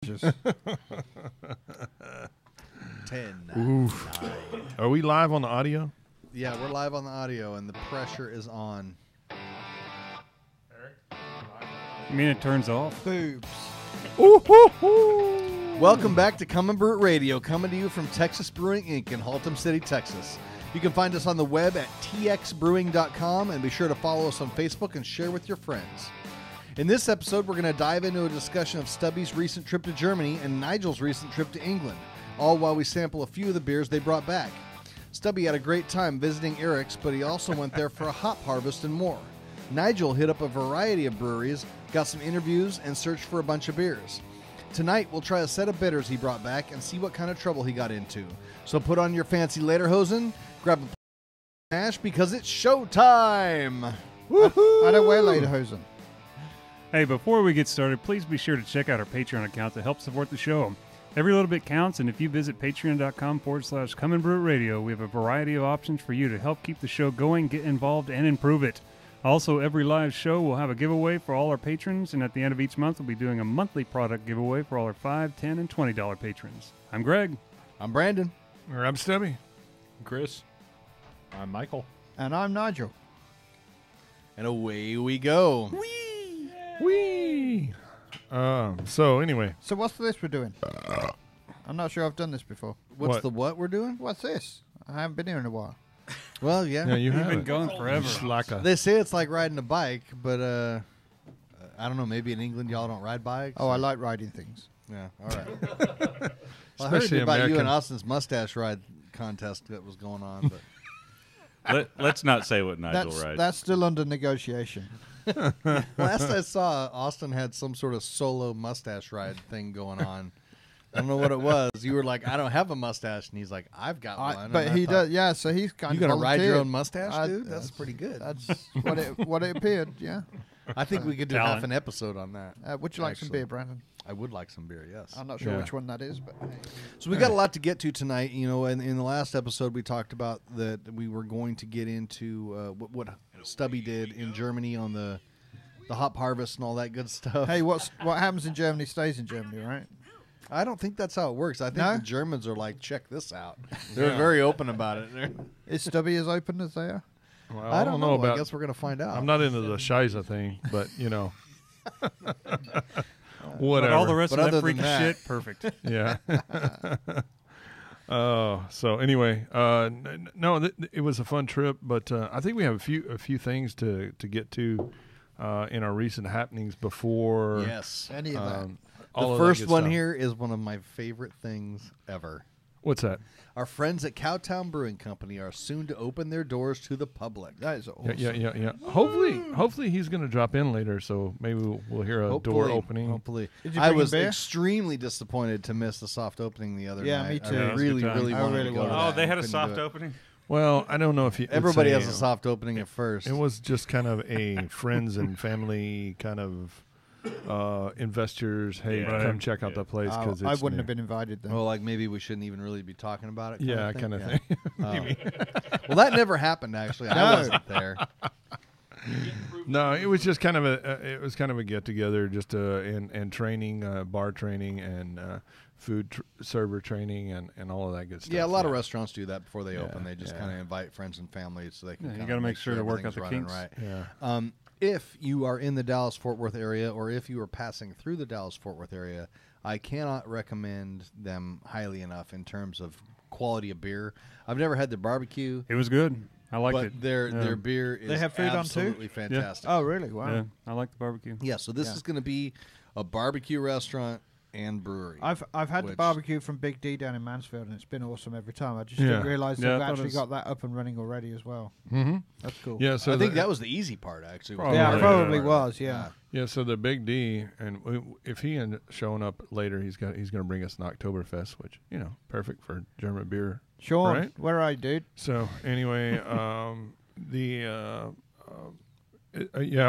Just 10. Oof. 9. Are we live on the audio? Yeah, we're live on the audio, and the pressure is on. You mean it turns off? boobs. Welcome back to Come and Brew It Radio, coming to you from Texas Brewing Inc. in Haltom City, Texas. You can find us on the web at txbrewing.com, and be sure to follow us on Facebook and share with your friends. In this episode, we're going to dive into a discussion of Stubby's recent trip to Germany and Nigel's recent trip to England, all while we sample a few of the beers they brought back. Stubby had a great time visiting Eric's, but he also went there for a hop harvest and more. Nigel hit up a variety of breweries, got some interviews, and searched for a bunch of beers. Tonight, we'll try a set of bitters he brought back and see what kind of trouble he got into. So put on your fancy lederhosen, grab a mash, because it's showtime! I don't wear lederhosen. Hey, before we get started, please be sure to check out our Patreon account to help support the show. Every little bit counts, and if you visit patreon.com/Come and Brew It Radio, we have a variety of options for you to help keep the show going, get involved, and improve it. Also, every live show will have a giveaway for all our patrons, and at the end of each month, we'll be doing a monthly product giveaway for all our $5, $10, and $20 patrons. I'm Greg. I'm Brandon. Or I'm Stubby. Chris. I'm Michael. And I'm Nigel. And away we go. Whee! So anyway, So what's this we're doing? I'm not sure I've done this before. What's What? the what we're doing? What's this? I haven't been here in a while. Well, yeah. yeah, you You've have been it. going forever. Schlacka. They say it's like riding a bike, but I don't know. Maybe in England y'all don't ride bikes. Oh, I like riding things. Yeah, all right. Well, I heard Especially about you American. and Austin's mustache ride contest that was going on. But Let's not say what Nigel rides. That's still under negotiation. last I saw, Austin had some sort of solo mustache ride thing going on. I don't know what it was. You were like, I don't have a mustache. And he's like, I've got one. But And I he thought, does. Yeah, so he's kind You of going to ride your volunteered. own mustache, dude? That's pretty good. That's what it appeared. Yeah. I think we could do Talent. half an episode on that. Would you like some Actually. beer, Brandon? I would like some beer, yes. I'm not sure Yeah. which one that is, but hey. So we got a lot to get to tonight. You know, and in the last episode, we talked about that we were going to get into what Stubby did in Germany on the hop harvest and all that good stuff. Hey, what happens in Germany stays in Germany, right? I don't think that's how it works. I think No? the Germans are like, check this out. They're very open about it. Is Stubby as open as they are? Well, I don't know. about. I guess we're going to find out. I'm not into the Shiza thing, but you know, But whatever. all the rest But of other that freaky than that- shit, perfect. Yeah. So anyway, no, it was a fun trip, but I think we have a few things to get to in our recent happenings before. Yes. Any of that? all The of that first good one stuff. here is one of my favorite things ever. What's that? Our friends at Cowtown Brewing Company are soon to open their doors to the public. That is awesome. Yeah. Hopefully he's going to drop in later, so maybe we'll hear a door opening. Hopefully. Did you I bring a was beer? extremely disappoed to miss the soft opening the other Yeah, night. me too. I Yeah, it was a really, good time. really I wanted really to go to wanted that Oh, they and had a couldn't soft do it. opening? Well, I don't know if you. Everybody would has say, a soft opening at first. It was just kind of a friends and family kind of investors. Hey, Yeah. come check out that place because I wouldn't have been invited then. Well, like maybe we shouldn't even really be talking about it. Yeah, kind of thing. Well, that never happened actually. I No. wasn't there. No, it was just kind of a get together, just and training, bar training, and food server training, and all of that good stuff. Yeah, a lot of restaurants do that before they Yeah, open. They just yeah. kind of invite friends and family so they can. Yeah, you kinda gotta make sure to work out everything's the running kinks. right. Yeah. If you are in the Dallas-Fort Worth area, or if you are passing through the Dallas-Fort Worth area, I cannot recommend them highly enough in terms of quality of beer. I've never had their barbecue, It was good. I liked but it. their beer is have food on too? absolutely fantastic. Oh, really? Wow. Yeah, I like the barbecue. Yeah, so this Yeah. is going to be a barbecue restaurant and brewery. I've had the Which- barbecue from Big D down in Mansfield, and it's been awesome every time. I just Yeah. didn't realize Yeah, I they've thought it actually was- got that up and running already as well. Mm-hmm. That's cool. Yeah. So I think that was the easy part, actually. Probably. Yeah, Oh, it yeah, probably yeah. was. Yeah. Yeah, so the Big D, and if he ends up showing up later, he's going to bring us an Oktoberfest, which perfect for German beer. Sean, Right? where are you, dude? So anyway, I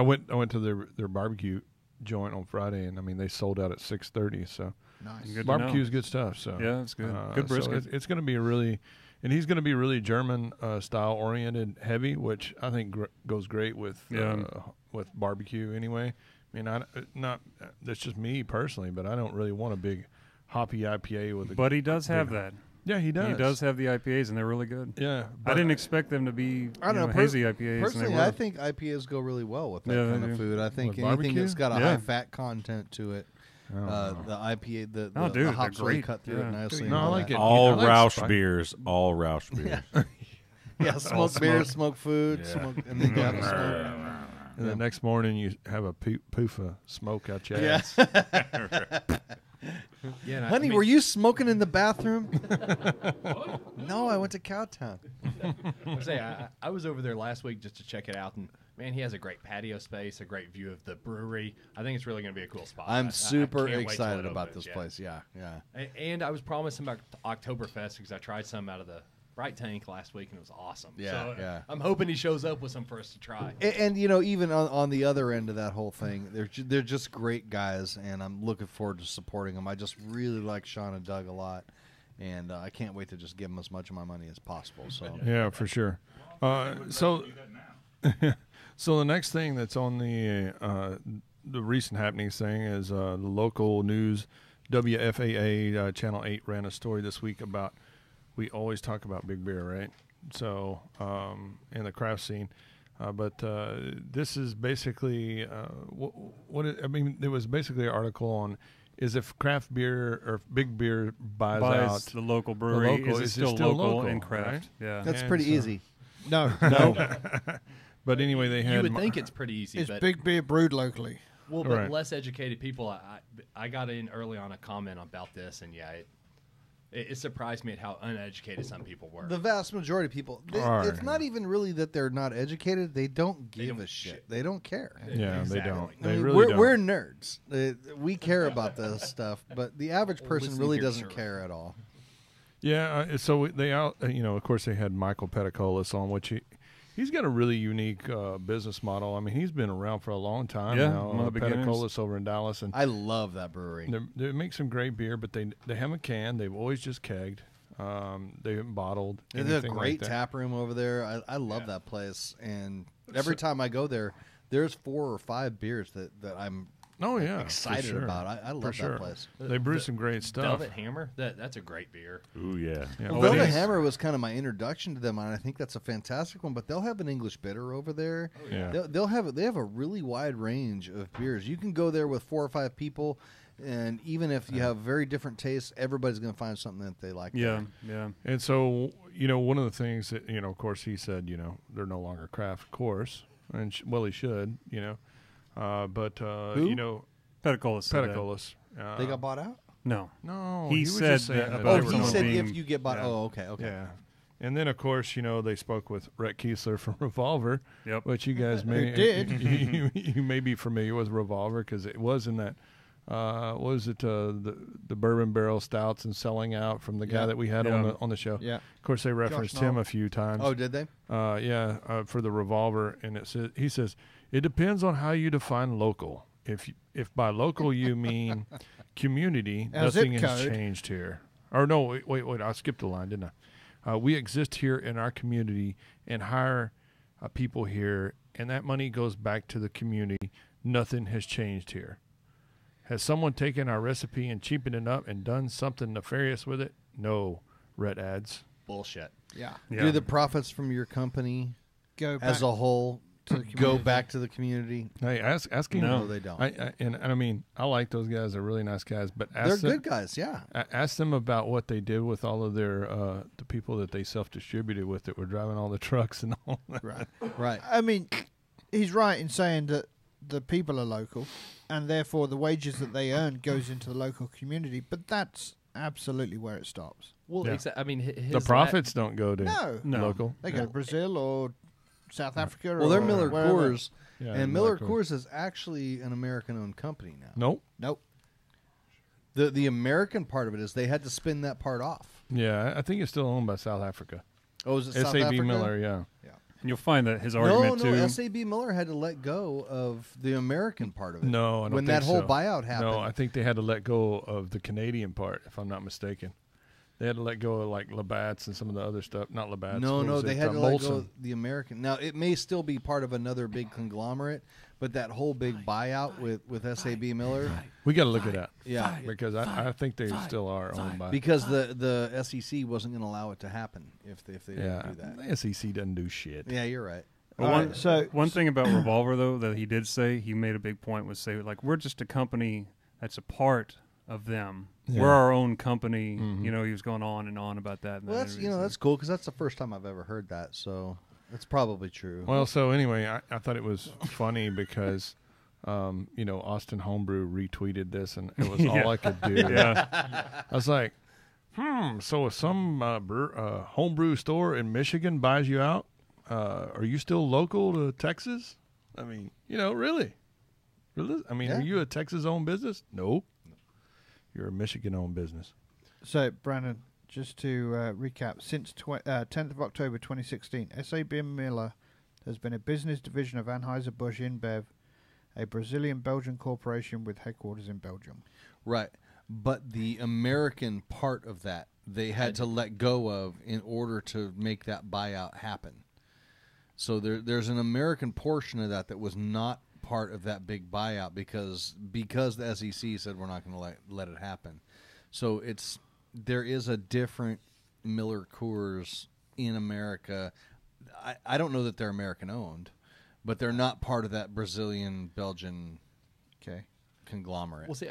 went to their barbecue joint on Friday, and I mean they sold out at 6:30. So Nice. Good to barbecue know. is good stuff. So Yeah, it's good. Good so brisket. it's going to be and he's going to be really German style oriented, heavy, which I think goes great with Yeah. with barbecue anyway. I mean, that's just me personally, but I don't really want a big hoppy IPA with a. But he does have that. Yeah, he does. He does have the IPAs, and they're really good. Yeah, I didn't expect them to be hazy IPAs. Personally, I think IPAs go really well with that kind of food. I think anything that's got a high fat content to it. The IPA, the hops really cut through it nicely. No, I like it. All Roush beers. All Roush beers. Yeah, smoke beer, smoke food, and then you have smoke. And the next morning you have a poof of smoke out your ass. Yeah, honey, were you smoking in the bathroom? No, I went to Cowtown. I was over there last week just to check it out, and man, he has a great patio space, a great view of the brewery. I think it's really going to be a cool spot. I'm super excited about this place. Yeah. And I was promising about Oktoberfest because I tried some out of the Bright Tank last week, and it was awesome. Yeah. I'm hoping he shows up with some for us to try. And even on the other end of that whole thing, they're just great guys, and I'm looking forward to supporting them. I just really like Sean and Doug a lot, and I can't wait to just give them as much of my money as possible. So yeah, for sure. So the next thing that's on the recent happenings thing is the local news. WFAA Channel 8 ran a story this week about. We always talk about big beer, right? So in the craft scene, but this is basically there was basically an article on is if craft beer or big beer buys out the local brewery, is it still local and craft? Right? Yeah, that's pretty easy. No. But anyway, they had. You would think it's pretty easy. It's but big beer brewed locally. Well, but less educated people. I got in early on a comment about this, and it surprised me at how uneducated some people were. The vast majority of people. It's not even really that they're not educated. They don't give a shit. They don't care. Yeah, Exactly. they don't. I mean, really don't. we're nerds. We care about this stuff, but the average person Listen really here, doesn't sir. care at all. Yeah, so they of course they had Michael Peticolis on, which he's got a really unique business model. I mean, he's been around for a long time now. one of the beginners. Peticolis over in Dallas, and I love that brewery. they make some great beer, but they haven't canned. They've always just kegged. They haven't bottled. There's a anything great like that. tap room over there. I love that place, and every time I go there, there's 4 or 5 beers that I'm excited for sure. about. I love For that place. They brew some great stuff. Velvet Hammer, that's a great beer. Ooh, yeah. Well, Velvet Hammer was kind of my introduction to them, and I think that's a fantastic one. But they'll have an English bitter over there. Oh, yeah. They have a really wide range of beers. You can go there with 4 or 5 people, and even if you have very different tastes, everybody's going to find something that they like. Yeah. And so, one of the things that, of course, he said, they're no longer craft, of course. And, he should, but, Who? Peticolis. They got bought out? No. No. He was said just saying that that about they were he no said longer- if you get bought. Yeah. Oh, okay. Yeah. And then, of course, they spoke with Rhett Kiesler from Revolver, Yep. which you guys may did. you may be familiar with Revolver because it was in that. What was it the bourbon barrel stouts and selling out from the guy that we had on the show? Yeah. Of course, they referenced him a few times. Oh, did they? For the Revolver, and he says it depends on how you define local. If by local you mean community, A nothing zip has code. changed here. Or no, wait, I skipped a line, didn't I? We exist here in our community and hire people here, and that money goes back to the community. Nothing has changed here. Has someone taken our recipe and cheapened it up and done something nefarious with it? No, Rhett adds. Bullshit. Yeah. Do the profits from your company Go back as a whole to the go community. back to the community? Hey, ask him. No, they don't. I mean, I like those guys. They're really nice guys. But They're good guys, yeah. Ask them about what they did with all of their the people that they self-distributed with that were driving all the trucks and all that. Right. I mean, he's right in saying that the people are local, and therefore the wages that they earn goes into the local community. But that's absolutely where it stops. Well, Yeah. I mean, The profits don't go to No. local. They go to Brazil or South Africa. Well, they're or Miller wherever. Coors, Yeah, and Miller Coors is actually an American-owned company now. Nope. Nope. The American part of it is they had to spin that part off. Yeah, I think it's still owned by South Africa. Oh, is it South SAB Africa? Miller, yeah. And you'll find that his No, argument too. SAB Miller had to let go of the American part of it. No, I don't when think that whole so. buyout happened. No, I think they had to let go of the Canadian part, if I'm not mistaken. They had to let go of like Labatt's and some of the other stuff. Not Labatt's. No, what was they it? had to let go Molson. of the American. Now, it may still be part of another big conglomerate, But that whole big buyout with SAB Miller, We got to look at that. yeah, Because I think they still are owned by. because the SEC wasn't going to allow it to happen if they Yeah, didn't do that. the SEC doesn't do shit. Yeah, you're right. All right, so One thing about Revolver, though, that he did say, he made a big point, was say, like, we're just a company that's a part of them. Yeah. We're our own company. Mhm. You know, he was going on and on about that. in Well, that that's interview, so- that's cool because that's the first time I've ever heard that. So that's probably true. Well, so anyway, I thought it was funny because, Austin Homebrew retweeted this, and it was all I could do. Yeah. I was like, so if some homebrew store in Michigan buys you out, are you still local to Texas? I mean, really? I mean, Yeah. are you a Texas-owned business? No. You're a Michigan-owned business. So, Brandon, just to recap, since 10th of October 2016, SAB Miller has been a business division of Anheuser-Busch InBev, a Brazilian-Belgian corporation with headquarters in Belgium. Right. But the American part of that, they had to let go of in order to make that buyout happen. So there's an American portion of that was not part of that big buyout because the SEC said we're not going to let it happen. So there is a different Miller Coors in America. I don't know that they're American owned, but they're not part of that Brazilian Belgian conglomerate. Well, see,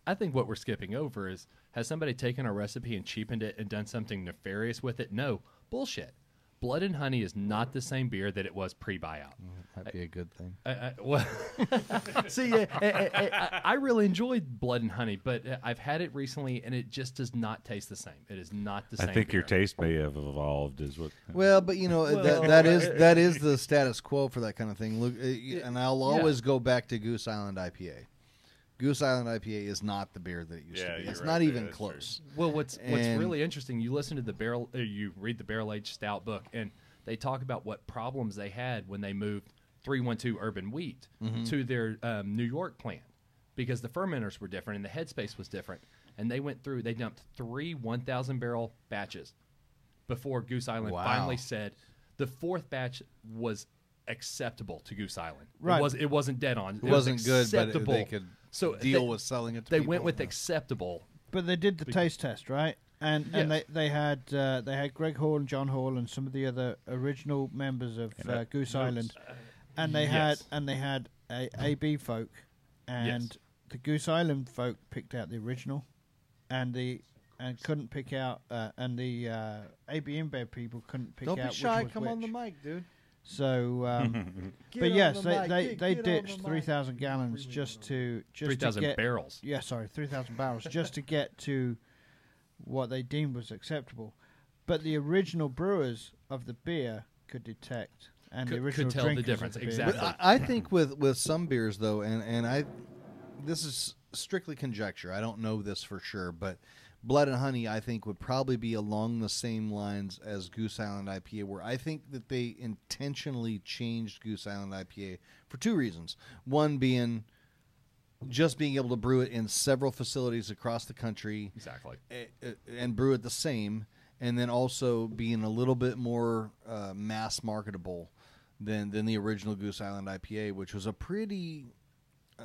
I think what we're skipping over is, has somebody taken our recipe and cheapened it and done something nefarious with it? No. Bullshit. Blood and Honey is not the same beer that it was pre-buyout. That'd be a good thing. Well, see, I really enjoyed Blood and Honey, but I've had it recently, and it just does not taste the same. It is not the same. I think your beer. taste may have evolved, is what. Well, but that is the status quo for that kind of thing. Look, and I'll always go back to Goose Island IPA. Goose Island IPA is not the beer that it used to be. you're It's right not there, even that's close. Well, what's And- really interesting, you listen to you read the Barrel Aged Stout book, and they talk about what problems they had when they moved 312 Urban Wheat to their New York plant, because the fermenters were different and the headspace was different, and they dumped 3 1,000-barrel batches before Goose Island Wow. finally said the fourth batch was acceptable to Goose Island. Right. It wasn't dead on. It wasn't good, but acceptable. they could So deal with selling it to They people. went with acceptable. But they did the taste test, right? And Yes. they had Greg Hall and John Hall and some of the other original members of Goose Island, and they Yes. had a AB folk, and Yes. the Goose Island folk picked out the original, and couldn't pick out, and the AB InBev people couldn't pick Don't out be shy. which was Come which. on the mic, dude. So, but yes, they ditched 3,000 gallons just to 3,000 get barrels. Yeah, sorry, 3,000 barrels just to get to what they deemed was acceptable. But the original brewers of the beer could detect, and the Could original tell the drinkers difference, of the beer. exactly. But I think with some beers though, and this is strictly conjecture. I don't know this for sure, but Blood and Honey, I think, would probably be along the same lines as Goose Island IPA, where I think that they intentionally changed Goose Island IPA for 2 reasons. One being just being able to brew it in several facilities across the country, Exactly. and brew it the same, and then also being a little bit more mass marketable than the original Goose Island IPA, which was a pretty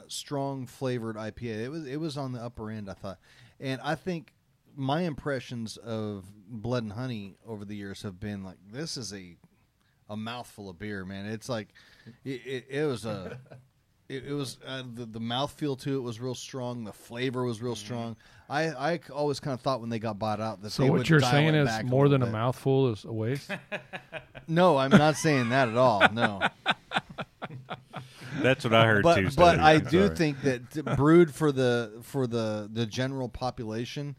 strong flavored IPA. It was on the upper end, I thought, and I think my impressions of Blood and Honey over the years have been like, this is a mouthful of beer, man. It's like it was a. It was the mouthfeel to it was real strong. The flavor was real strong. I always kind of thought when they got bought out that So they what would you're dial saying it is back more little than a bit. mouthful is a waste? No, I'm not saying that at all. No, That's what I heard too. but Stevie. I I'm do sorry. think that brewed for the general population,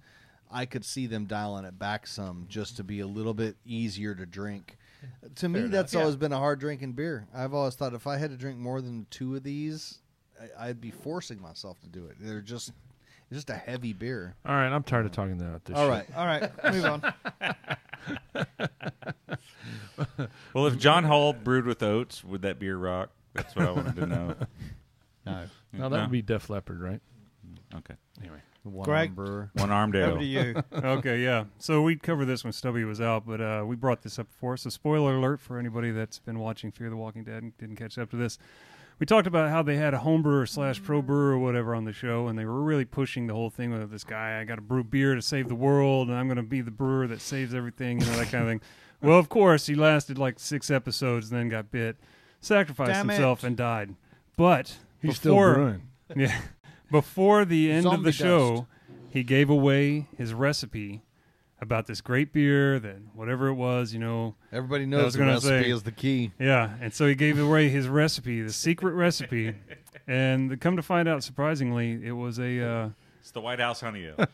I could see them dialing it back some just to be a little bit easier to drink. To me, that's always been a hard drinking beer. I've always thought if I had to drink more than 2 of these, I'd be forcing myself to do it. It's just a heavy beer. All right, I'm tired of talking about this All shit. right. All right, move on. Well, if John Hall brewed with oats, would that beer rock? That's what I wanted to know. No. No, that would be Def Leppard, right? Okay. Anyway. Greg? Brewer. One-armed Over ale. to you. Okay, yeah. So we covered this when Stubby was out, but we brought this up before. So spoiler alert for anybody that's been watching Fear the Walking Dead and didn't catch up to this. we talked about how they had a home brewer / pro brewer or whatever on the show, and they were really pushing the whole thing with this guy. I got to brew beer to save the world, and I'm going to be the brewer that saves everything, that kind of thing. Well, of course, he lasted like 6 episodes and then got bit, sacrificed himself, and died. But He's still brewing. Yeah, before the end of Zombie the show, dust. he gave away his recipe about this great beer that whatever it was, Everybody I knows was the gonna recipe say- is the key. Yeah, and so he gave away his recipe, the secret recipe, and come to find out, surprisingly, it was a It's the White House honey ale.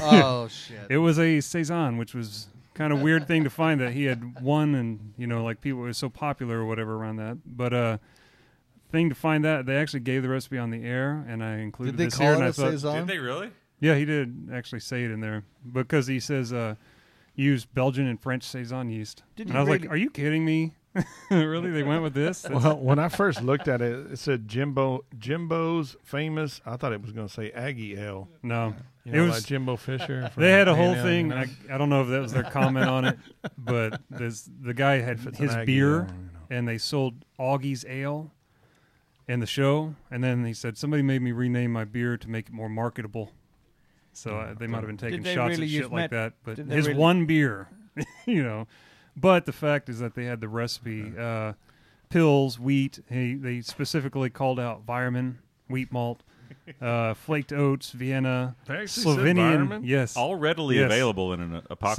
Oh, shit. it was a saison, which was kind of weird thing to find that he had won, and like people it was so popular or whatever around that. But thing to find that they actually gave the recipe on the air, and I included Did they this call here, it and I a thought, saison? Did they really? yeah, he did actually say it in there because he says use Belgian and French saison yeast, Did and he I was really? like, are you kidding me? Really, they went with this? Well, when I first looked at it, it said Jimbo's famous. I thought it was going to say Aggie Ale. No, You it know, was. like Jimbo Fisher. from They had a whole A&M, thing. you know? I don't know if that was their comment on it, but the guy had If it's an his Aggie beer, Ale, and they sold Augie's Ale in the show, and then he said somebody made me rename my beer to make it more marketable. So they might have been taking they shots really at use shit like that, but did they his really- one beer, But the fact is that they had the recipe, pills, wheat. They specifically called out Weirman, wheat malt, flaked oats, Vienna, They actually said Slovenian, Weirman? yes, All readily Yes. available in an apocalypse.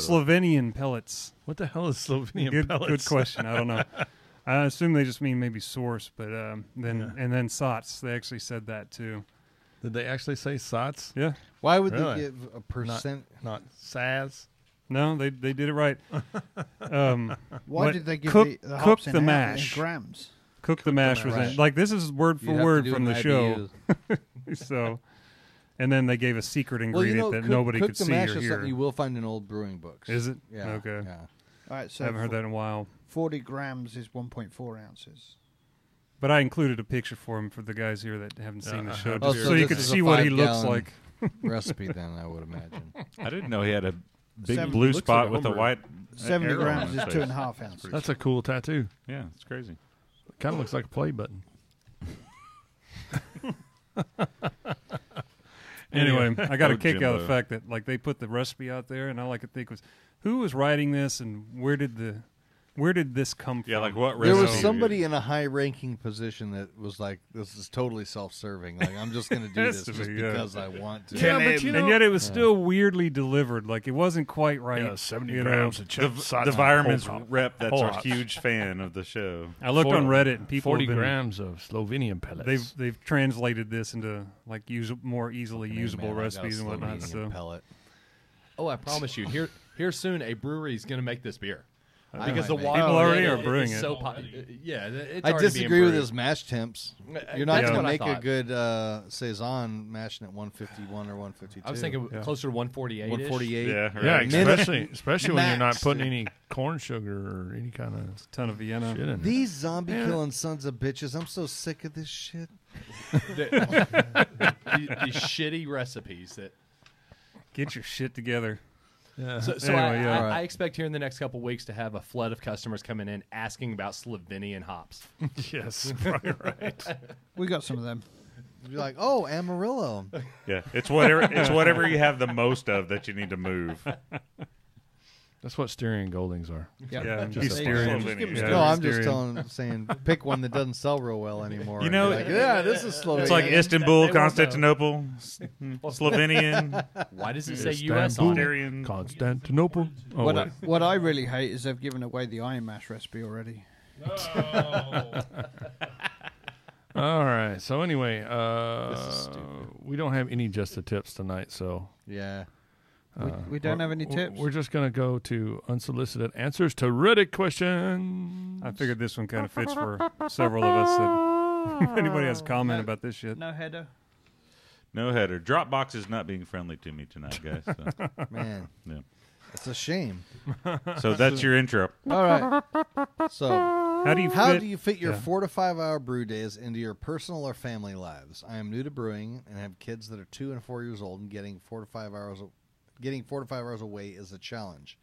by the way. Slovenian pellets. What the hell is Slovenian Good pellets? question. I don't know. I assume they just mean maybe source, but then Sots. They actually said that too. Did they actually say Sots? Yeah. Why would Really? they give a percent? Not Saz? No, they did it right. Why What- did they give cook- the cook hops in the in mash. grams? Cook the mash was in. mash. Like this is word for You'd have to word do from an the show. IBU. So, and then they gave a secret Well, ingredient that cook, nobody cook could the see mash or is something hear. you will find in old brewing books. Is it? Yeah. Okay. Yeah. All right, so I haven't heard that in a while. 40 grams is 1.4 ounces. But I included a picture for him for the guys here that haven't seen the I show, have just to so hear you it. could This is see a what he looks 5-gallon like. recipe, then I would imagine. I didn't know he had a big Seven- blue looks spot like a with a homebrew. white 70 arrow on grams his is face. 2.5 ounces. That's a cool tattoo. Yeah, it's crazy. Kind of looks like a play button. Anyway, I got a Oh, kick out of the Jimbo. fact that like they put the recipe out there, and all I could think was, who was writing this, and where did this come from? Yeah, like what There was recipe? somebody in a high-ranking position that was like, "This is totally self-serving. Like, I'm just going to do Has this to just be, yeah. because I want to." Yeah, but you know, and yet it was still weirdly delivered. Like it wasn't quite right. yeah, 70 you know. grams of The, chip the Environment's whole hop. rep that's Whole a hops. huge fan of the show. I looked on Reddit, and people 40 have been, grams of Slovenian pellets. they've translated this into like more easily Hey, usable man, I got a recipes and whatnot. Slovenian So pellet. Oh, I promise you, here soon a brewery is going to make this beer. I Because might the make water People already in are brewing is it. so yeah, it's I already disagree being with brewed. his mash temps. You're That's not going to what I make a thought. good saison mashing at 151 or 152. I was thinking Yeah. closer to 148. 148. Yeah, yeah, right. especially when you're not Max. putting any corn sugar or any kind of ton of Vienna. shit in it. These zombie killing sons of bitches. I'm so sick of this shit. These shitty recipes that. Get your shit together. Yeah. So Anyway, yeah. Alright. I expect here in the next couple weeks to have a flood of customers coming in asking about Slovenian hops. Yes, probably right. We got some of them. You're like, oh, Amarillo. Yeah, it's whatever you have the most of that you need to move. That's what Styrian Goldings are. Yeah, just just a Styrian. Slovenian. give 'em Yeah, No, I'm just Styrian. saying, pick one that doesn't sell real well anymore. You know, And be like, yeah, this is Slovenia. It's like Istanbul, They won't know. Constantinople, Slovenian, Why does it say U.S. Istanbul. on it? Styrian. Constantinople. Oh, what, wait. what I really hate is they've given away the Iron Mash recipe already. All right. So anyway, This is stupid. we don't have any just the tips tonight, so Yeah. We don't have any tips? We're just gonna go to unsolicited answers to Reddit questions. I figured this one kind of fits for several of us. That if anybody has a comment about this shit, No header. No header. Dropbox is not being friendly to me tonight, guys. So, Man, yeah. it's a shame. So that's your intro. All right. So, how do you how fit? do you fit your yeah. 4 to 5 hour brew days into your personal or family lives? I am new to brewing and have kids that are 2 and 4 years old, and getting 4 to 5 hours away is a challenge.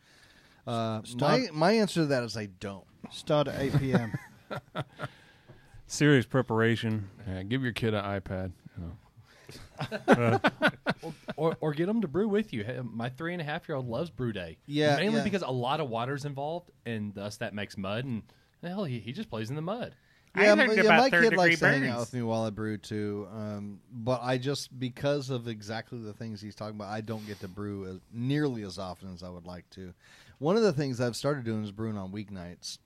My answer to that is I don't. Start at 8 p.m. serious preparation. Yeah, give your kid an iPad. Or get them to brew with you. Hey, my 3.5-year-old loves brew day. Yeah, mainly yeah. because a lot of water's involved, and thus that makes mud. And hell, he just plays in the mud. Yeah, I learned yeah, about my kid third-degree likes to hang out burns. with me while I brew too. But I just, because of exactly the things he's talking about, I don't get to brew nearly as often as I would like to. One of the things I've started doing is brewing on weeknights.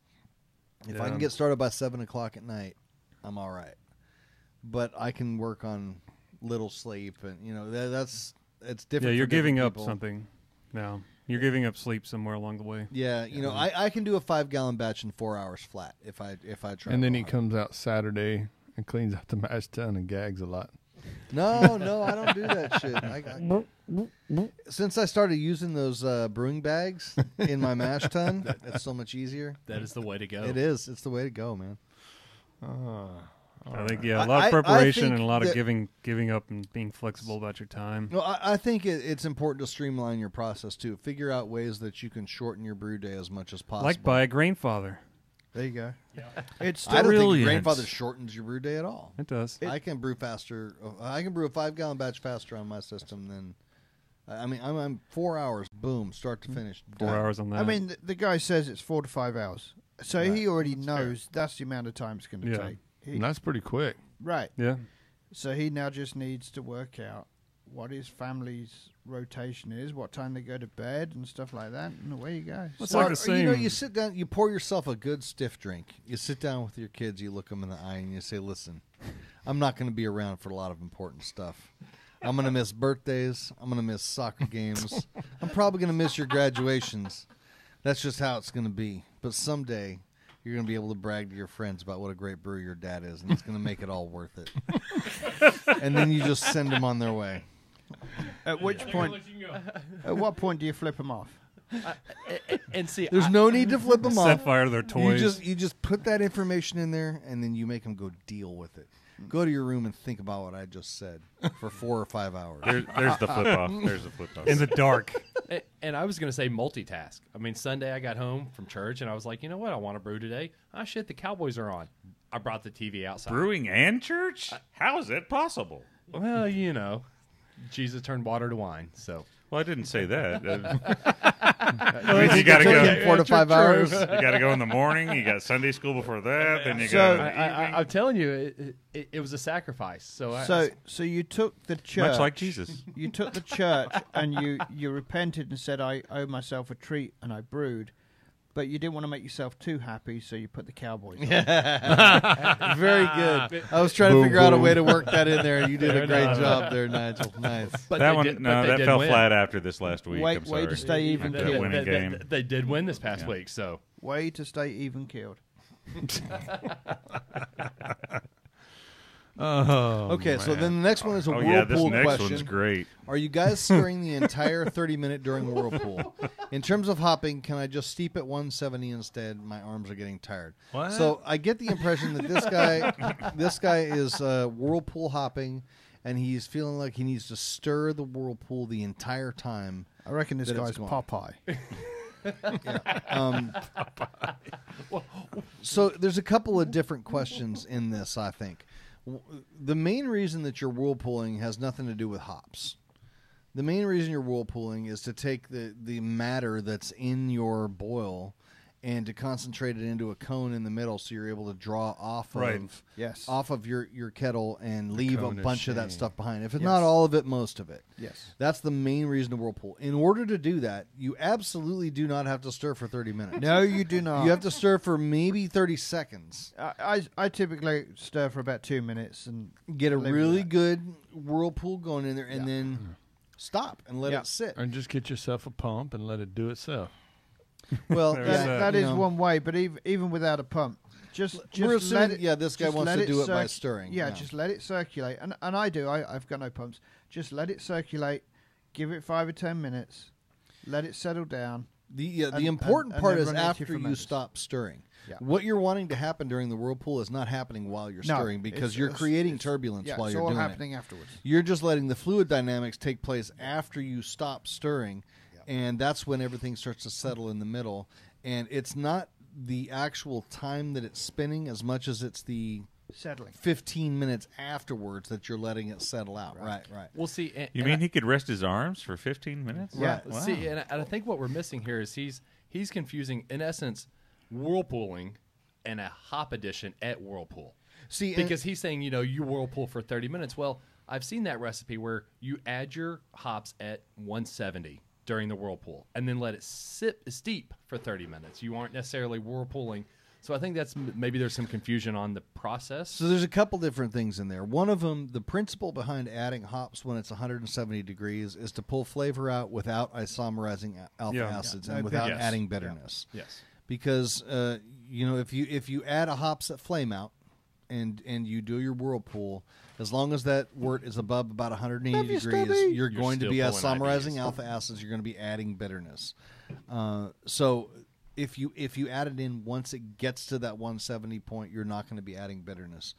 If I can get started by 7 o'clock at night, I'm all right. But I can work on little sleep, and it's different. Yeah, you're for different giving up people. something now. You're giving up sleep somewhere along the way. Yeah, I can do a 5-gallon batch in 4 hours flat if I try. And then real he hard. comes out Saturday and cleans out the mash tun and gags a lot. No, I don't do that shit. Since I started using those brewing bags in my mash tun, it's so much easier. That is the way to go. It is. It's the way to go, man. I think a lot of preparation think and a lot of that- giving up and being flexible about your time. Well, I think it's important to streamline your process too. Figure out ways that you can shorten your brew day as much as possible. Like buy a grain father. There you go. It's I don't think Brilliant. grandfather shortens your brew day at all. It does. I can brew faster. I can brew a 5-gallon batch faster on my system than. I mean, I'm 4 hours, boom, start to finish. 4 done. hours on that. I mean, the guy says it's 4 to 5 hours, so Right. he already knows that's the amount of time it's going to Yeah. take. And that's pretty quick. Right. yeah. So he now just needs to work out what his family's rotation is, what time they go to bed, and stuff like that, and away you go. It's Or, like the same. you sit down, you pour yourself a good stiff drink. You sit down with your kids, you look them in the eye, and you say, "Listen, I'm not going to be around for a lot of important stuff. I'm going to miss birthdays. I'm going to miss soccer games. I'm probably going to miss your graduations. That's just how it's going to be. But someday, you're going to be able to brag to your friends about what a great brewer your dad is, and it's going to make it all worth it." And then you just send them on their way. At which point, at what point do you flip them off? And see, There's no need to flip them Set off. fire to their toys. You just put that information in there, and then you make them go deal with it. Go to your room and think about what I just said for 4 or 5 hours. There's the flip off. There's the flip off. in the dark. and I was going to say multitask. I mean, Sunday I got home from church and I was like, you know what? I want to brew today. Ah, shit, the Cowboys are on. I brought the TV outside. Brewing and church? How is that possible? Well, Jesus turned water to wine. So Well, I didn't say that. You got to took go. him 4 to 5 hours. You got to go in the morning. You got Sunday school before that. Then you So- got. I'm telling you, it was a sacrifice. So you took the church, Much like Jesus. You took the church and you repented and said, "I owe myself a treat," and I brewed. But you didn't want to make yourself too happy, so you put the Cowboys on. Very good. I was trying to figure out a way to work that in there. You did a great job there, Nigel. Nice. But That they one, did- no, but they that did fell win. flat after this last week. Way I'm sorry. to stay even After that killed. winning game. They did win this past week. So Way to stay even keeled. Oh, Okay, so then the next one is a Oh whirlpool yeah, this next question. one's great. Are you guys stirring the entire 30-minute during whirlpool? In terms of hopping, can I just steep at 170 instead? My arms are getting tired. What? So I get the impression that this guy is whirlpool hopping, and he's feeling like he needs to stir the whirlpool the entire time. I reckon this That guy's it's gone. Popeye. So there's a couple of different questions in this, I think. The main reason that you're whirlpooling has nothing to do with hops. The main reason you're whirlpooling is to take the matter that's in your boil and to concentrate it into a cone in the middle so you're able to draw off Right. of Yes. off of your kettle and leave a cone of bunch of that shame. stuff behind. If it's Yes. not all of it, most of it. Yes. That's the main reason to whirlpool. In order to do that, you absolutely do not have to stir for 30 minutes. No, you do not. You have to stir for maybe 30 seconds. I typically stir for about 2 minutes and Get a Leave it really at that. good whirlpool going in there, and Yeah. then stop and let Yeah. it sit. And just get yourself a pump and let it do itself. Well, There's yeah, that. that you is know, one way. But even without a pump, just We're let assuming, it. yeah, this guy just wants let to do it by circ- stirring. Yeah, just let it circulate, and I do. I've got no pumps. Just let it circulate. Give it 5 or 10 minutes. Let it settle down. the and- important and part then is run it to after you fermenters. stop stirring. Yeah. What you're wanting to happen during the whirlpool is not happening while you're No, stirring because it's- you're it's- creating it's- turbulence Yeah, while it's you're all doing happening it. afterwards. You're just letting the fluid dynamics take place after you stop stirring, and that's when everything starts to settle in the middle. And it's not the actual time that it's spinning as much as it's the Settling. 15 minutes afterwards that you're letting it settle out. Right. We'll see. You mean he could rest his arms for 15 minutes? Yeah. Wow. See, and I think what we're missing here is he's confusing, in essence, whirlpooling and a hop addition at whirlpool. See, Because he's saying, you whirlpool for 30 minutes. Well, I've seen that recipe where you add your hops at 170 during the whirlpool and then let it steep for 30 minutes. You aren't necessarily whirlpooling. So I think that's maybe there's some confusion on the process. So there's a couple different things in there. One of them, the principle behind adding hops when it's 170 degrees is to pull flavor out without isomerizing alpha acids and without adding bitterness. Yes. Because if you add a hops at flame out and you do your whirlpool, as long as that wort is above about 180 degrees, you're going to be isomerizing alpha acids. You're going to be adding bitterness. So if you add it in once it gets to that 170 point, you're not going to be adding bitterness.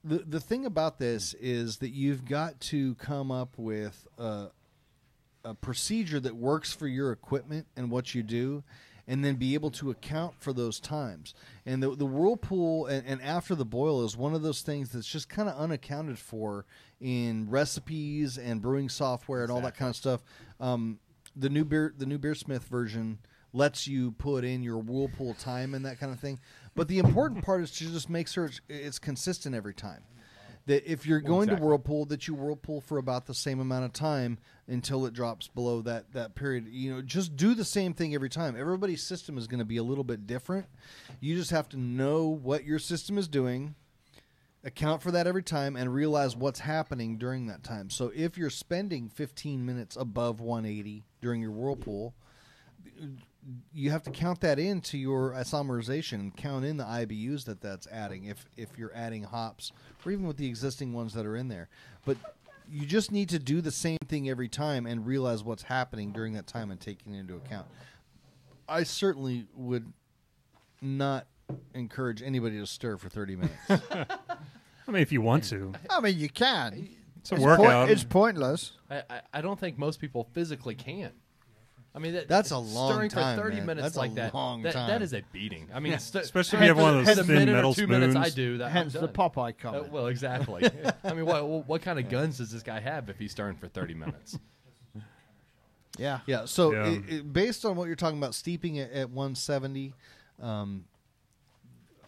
The thing about this is that you've got to come up with a procedure that works for your equipment and what you do, and then be able to account for those times. And the whirlpool and after the boil is one of those things that's just kind of unaccounted for in recipes and brewing software and all that kind of stuff. The new Beersmith version lets you put in your whirlpool time and that kind of thing. But the important part is to just make sure it's consistent every time. That if you're going to whirlpool, that you whirlpool for about the same amount of time until it drops below that period. Just do the same thing every time. Everybody's system is going to be a little bit different. You just have to know what your system is doing, account for that every time, and realize what's happening during that time. So if you're spending 15 minutes above 180 during your whirlpool, you have to count that into your isomerization and count in the IBUs that's adding if you're adding hops or even with the existing ones that are in there. But you just need to do the same thing every time and realize what's happening during that time and taking it into account. I certainly would not encourage anybody to stir for 30 minutes. I mean, if you want to. I mean, you can. It's a workout. It's pointless. I don't think most people physically can. I mean, that's a long stirring time, for 30 man. minutes That's like a that. long That time. is a beating. I mean, especially if you have one of those the thin minute metal or 2 minutes I spoons. do that. Hence I'm the done. Popeye comment. Well, exactly. I mean, what kind of guns does this guy have if he's stirring for 30 minutes? Yeah. Yeah. So Yeah. based on what you're talking about, steeping it at 170,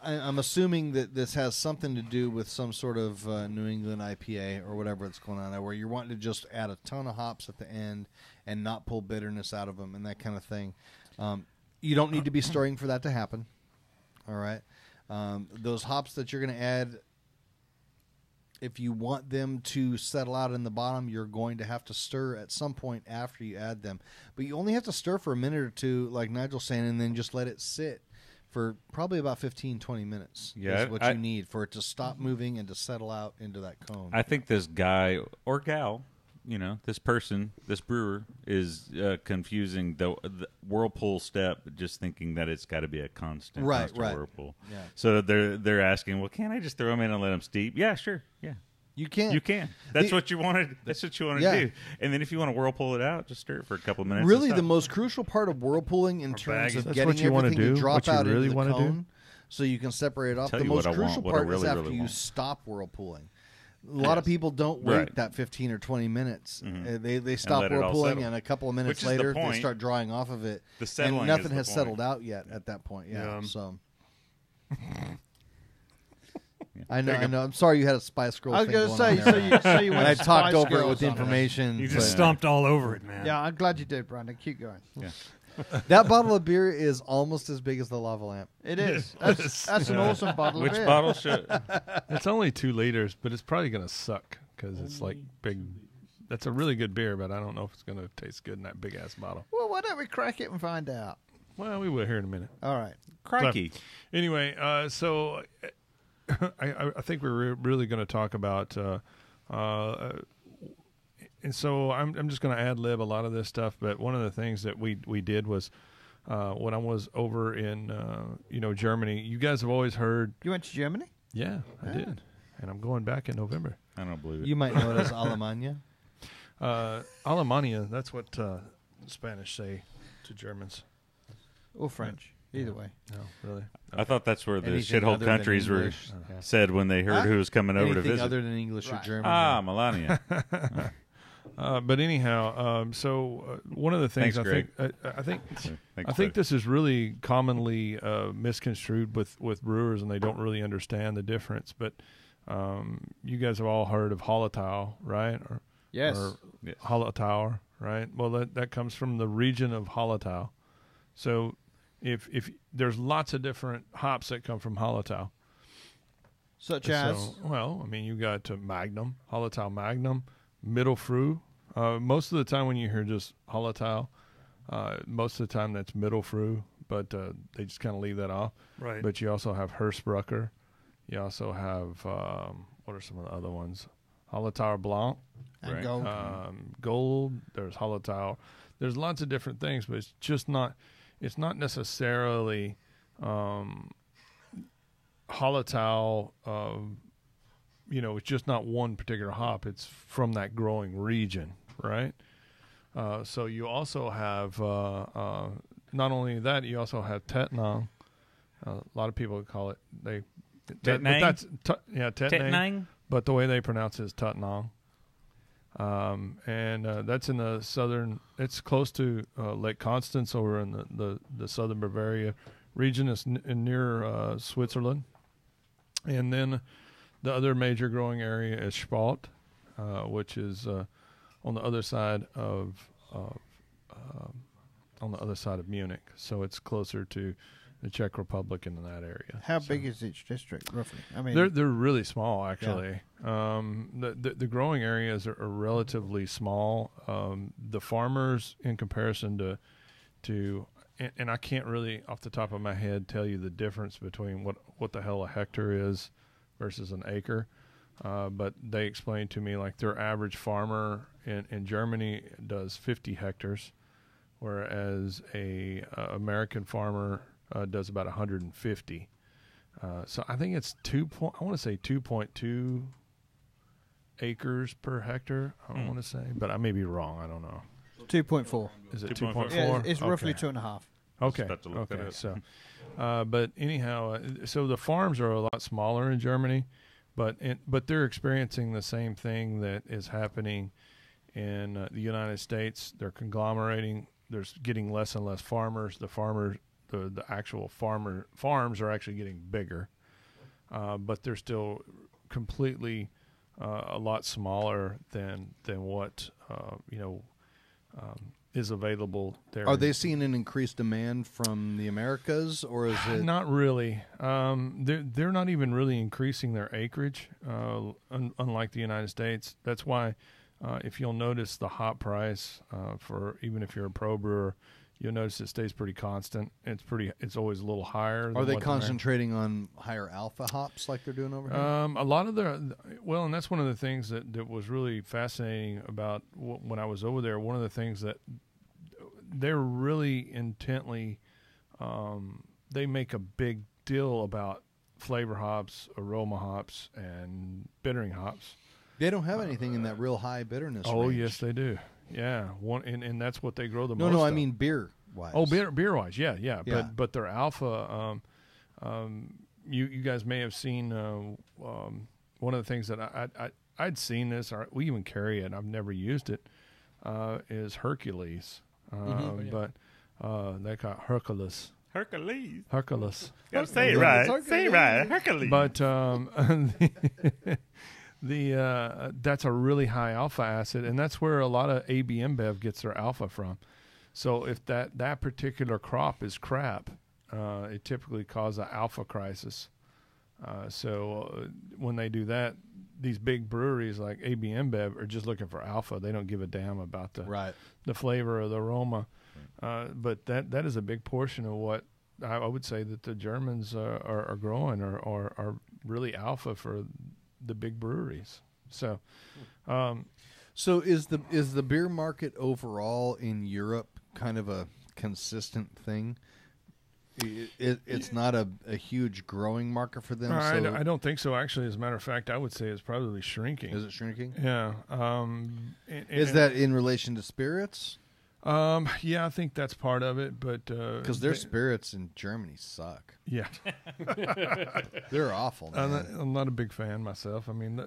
I'm assuming that this has something to do with some sort of New England IPA or whatever that's going on there, where you're wanting to just add a ton of hops at the end and not pull bitterness out of them and that kind of thing. You don't need to be stirring for that to happen. All right. Those hops that you're going to add, if you want them to settle out in the bottom, you're going to have to stir at some point after you add them. But you only have to stir for a minute or two, like Nigel's saying, and then just let it sit for probably about 15, 20 minutes. Yeah, is what you need for it to stop moving and to settle out into that cone. I think this guy or gal, this person, this brewer, is confusing the whirlpool step, just thinking that it's got to be a constant whirlpool. Yeah. So they're asking, well, can't I just throw them in and let them steep? Yeah, sure. Yeah. You can. You can. That's what you wanted. That's what you want to Yeah. do. And then if you want to whirlpool it out, just stir it for a couple of minutes. Really, and the stop. most crucial part of whirlpooling in terms bagging. of That's getting what you wanna everything to do? drop What you out really into the wanna do? cone so you can separate it off. Tell The you most what I crucial want, what I part is really, after really you want. stop whirlpooling. A lot of people don't wait Right. that 15 or 20 minutes. Mhm. They stop let it all whirlpooling, settle. and a couple of minutes Which is the later they point. start drying off of it. The settling and is nothing the has point. settled out yet at that point. Yeah. Yeah. So I know. I'm sorry you had a Spice Girls. I was thing going to going say, on there. so you and went I talked Spice over it Girls with on information. You but- just stomped all over it, man. Yeah, I'm glad you did, Brandon. Keep going. Yeah. That bottle of beer is almost as big as the lava lamp. It is. That's an awesome bottle Which of beer. bottle should? It's only 2 liters, but it's probably going to suck because it's like big. That's a really good beer, but I don't know if it's going to taste good in that big ass bottle. Well, why don't we crack it and find out? Well, we will here in a minute. All right. Crikey. Anyway, so I think we're really going to talk about, and so I'm just going to ad lib a lot of this stuff. But one of the things that we did was when I was over in Germany. You guys have always heard. You went to Germany? Yeah, I did, and I'm going back in November. I don't believe it. You might know it as Alemania. Alemania. That's what Spanish say to Germans. Or French? Either way. No, really. I thought that's where the Anything shithole other than countries were English. Yeah. said when they heard who was coming over to Anything visit. other than English or German. Ah, Melania. But anyhow, one of the things Thanks, Greg. I think Thanks, this is really commonly misconstrued with brewers, and they don't really understand the difference. But you guys have all heard of Hallertau, right? Yes. Or Yes. Hallertauer, right? Well, that comes from the region of Hallertau. So if there's lots of different hops that come from Hallertau. Such as? So, well, I mean, you got Magnum, Hallertau Magnum, Mittelfrüh. Most of the time when you hear just Hallertau, most of the time that's Mittelfrüh, but they just kind of leave that off. Right. But you also have Hersbrucker. You also have, what are some of the other ones? Hallertauer Blanc. And Right. gold. Gold. There's Hallertau. There's lots of different things, but it's just not. It's not necessarily Hallertau. It's just not one particular hop. It's from that growing region, right? So you also have not only that, you also have Tettnang. A lot of people call it Tettnang? Tettnang. But the way they pronounce it is Tettnang. And that's in the southern. It's close to Lake Constance over in the southern Bavaria region. It's near Switzerland. And then the other major growing area is Spalt, which is on the other side of Munich. So it's closer to the Czech Republic in that area. How big is each district, roughly? I mean, They're really small, actually. The growing areas are relatively small. The farmers, in comparison to and I can't really, off the top of my head, tell you the difference between what the hell a hectare is versus an acre. But they explained to me, like, their average farmer in Germany does 50 hectares, whereas a American farmer does about 150. So I think it's 2.2 acres per hectare. I don't want to say, but I may be wrong. I don't know. 2.4. Is it 2.4? 2.4? Yeah, it's roughly Okay. 2.5. Okay. About to look that Okay. up. So, but anyhow, so the farms are a lot smaller in Germany, but they're experiencing the same thing that is happening in the United States. They're conglomerating. There's getting less and less farmers. The actual farms are actually getting bigger, but they're still completely a lot smaller than what is available there. Are they seeing an increased demand from the Americas, or is it Not really. They're not even really increasing their acreage, unlike the United States. That's why, if you'll notice, the hop price for even if you're a pro brewer, you'll notice it stays pretty constant. It's always a little higher. Are they concentrating on higher alpha hops like they're doing over here? A lot of and that's one of the things that was really fascinating about when I was over there. One of the things that they're really intently, they make a big deal about flavor hops, aroma hops, and bittering hops. They don't have anything in that real high bitterness Oh, range. yes, they do. Yeah, and that's what they grow the No, most. I of. mean beer wise. Oh, beer wise, yeah. Yeah. But their alpha, you guys may have seen one of the things that I'd seen this, or we even carry it. I've never used it. Is Hercules, but they got Hercules. Hercules. Gotta say it right. Say it right. Hercules. But that's a really high alpha acid, and that's where a lot of AB InBev gets their alpha from. So if that particular crop is crap, it typically causes an alpha crisis. So when they do that, these big breweries like AB InBev are just looking for alpha. They don't give a damn about the flavor or the aroma. But that is a big portion of what I would say that the Germans are growing or are really alpha for the big breweries. So, So is the beer market overall in Europe kind of a consistent thing? It's not a huge growing market for them. I don't think so. Actually, as a matter of fact, I would say it's probably shrinking. Is it shrinking? Yeah. Is that in relation to spirits? Yeah, I think that's part of it, but Because their spirits in Germany suck. yeah, They're awful, man. I'm not a big fan myself. I mean,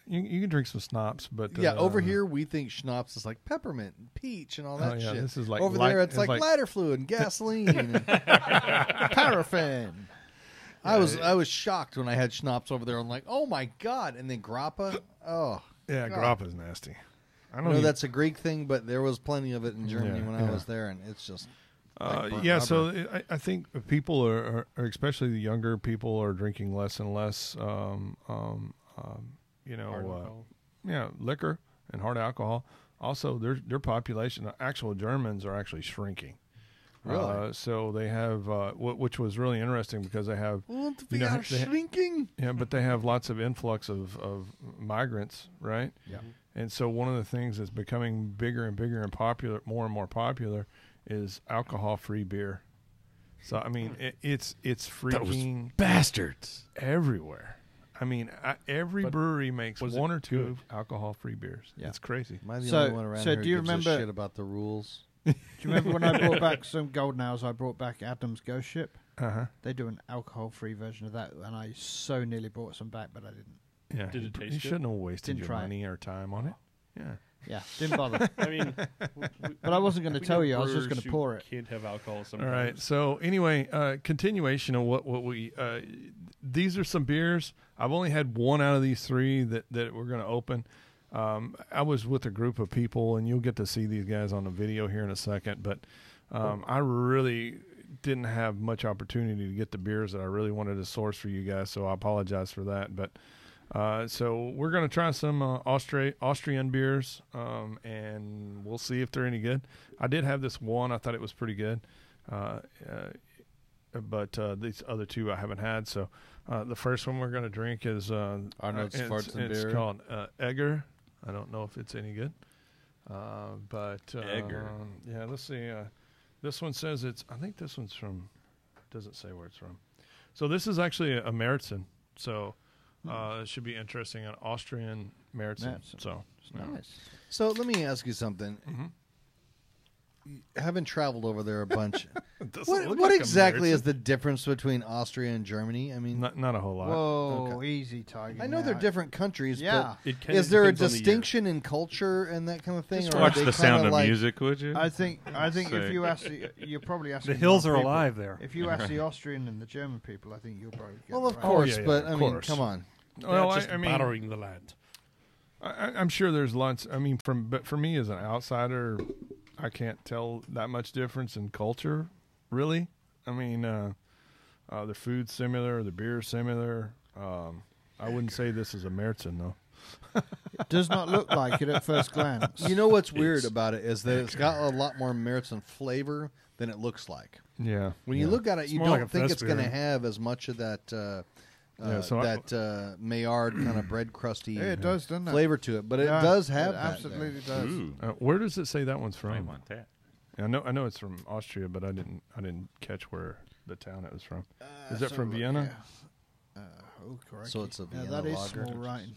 you can drink some schnapps, but Yeah, over here we think schnapps is like peppermint and peach and all that yeah, shit. this is like over light- there it's like like- lighter fluid and gasoline and paraffin. I was shocked when I had schnapps over there. I'm like, oh my god! And then grappa. Oh, yeah, God. grappa's nasty. I I don't know even- that's a Greek thing, but there was plenty of it in Germany Yeah, when I was there, and it's just like burnt yeah, rubber. so I think people are, especially the younger people, are drinking less and less, liquor and hard alcohol. Also, their population, actual Germans, are actually shrinking. Really? So they have, which was really interesting because they have, Well, you know, are shrinking. yeah, but they have lots of influx of migrants, right? Yeah. And so one of the things that's becoming bigger and bigger and popular, more and more popular, is alcohol-free beer. So I mean, it's freaking Bastards. everywhere. I mean, every But brewery makes was one it or two good? alcohol-free beers. Yeah. It's crazy. Am I the So- only one around so here do you who gives a remember- shit about the rules? Do you remember when I brought back some Golden Ales? I brought back Adam's Ghost Ship. Uh-huh. They do an alcohol-free version of that, and I so nearly brought some back, but I didn't. Yeah. Did it you taste good? shouldn't have wasted Didn't your try it. money or time on it. Yeah. Yeah, didn't bother. I mean, But I wasn't going to we tell know you. I was just brewers going to who pour it. Can't have alcohol All sometimes. right. So anyway, continuation of what we these are some beers. I've only had one out of these three that we're going to open. I was with a group of people, and you'll get to see these guys on the video here in a second. But I really didn't have much opportunity to get the beers that I really wanted to source for you guys, so I apologize for that. But so we're going to try some Austrian beers, and we'll see if they're any good. I did have this one. I thought it was pretty good. But these other two I haven't had. So the first one we're going to drink is Arnold's Farts and it's Beer. called Egger. I don't know if it's any good. But Egger. Yeah, let's see. This one says I think this one's from, doesn't say where it's from. So this is actually a Märzen. So it should be interesting. An Austrian Märzen. Märzen. So Nice. So let me ask you something. Having traveled over there a bunch, It doesn't look what like a exactly Märzen. is the difference between Austria and Germany? I mean, Not a whole lot. Whoa, Okay. easy, Tiger. I know they're Now. different countries, Yeah. It but kinda is there a depends on the year. distinction in culture and that kind of thing? Just or are watch they the kinda Sound of like, Music, would you? I think if Sick. you ask you're probably asking The hills are wrong people. alive there. If you ask the Austrian and the German people, I think you'll probably get Well, it of right. course, yeah, yeah, but of I mean, course. come on. Well, That's just I mean, battering the land. I'm sure there's lots. I mean, but for me as an outsider, I can't tell that much difference in culture, really. I mean, the food's similar, the beer's similar. I wouldn't say this is a Märzen, though. It does not look like it at first glance. You know what's weird about it is that it's got a lot more Märzen flavor than it looks like. Yeah. When you look at it, It's you more don't like a think fest it's going to beer. have as much of that so Maillard kind of bread crusty Yeah, it does, doesn't it? flavor to it, but it Yeah, does have it that absolutely there. does. Ooh, where does it say that one's I from? want that. I know it's from Austria, but I didn't catch where the town it was from. Is that So, from Vienna? Yeah. Oh, correct. So it's a yeah, Vienna that is lager. small writing.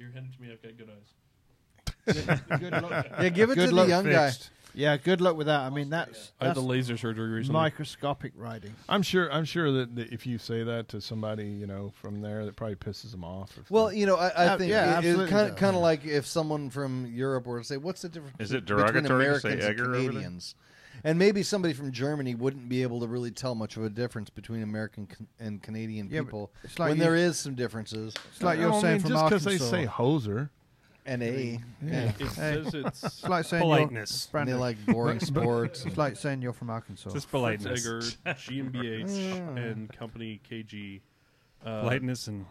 You're heading to me. I've got good eyes. Good luck. Yeah, give it Good to the luck young guy. fixed. Yeah, good luck with that. I mean, that's I had the laser surgery recently. microscopic writing. I'm sure that if you say that to somebody, from there, that probably pisses them off. Well, I think yeah, it's absolutely kind does. of like if someone from Europe were to say, "What's the difference Is it between derogatory to Americans say and Egger over there? Canadians?" And maybe somebody from Germany wouldn't be able to really tell much of a difference between American and Canadian Yeah, but people it's like when you- there is some differences. It's like you're I saying mean, from just because Arkansas. they say hoser. And Yeah. It says it's It's like saying politeness. You're, and they Brandon, like boring sports. it's like saying you're from Arkansas. Just Oh, politeness. Egger, GmbH, and Company KG. Politeness and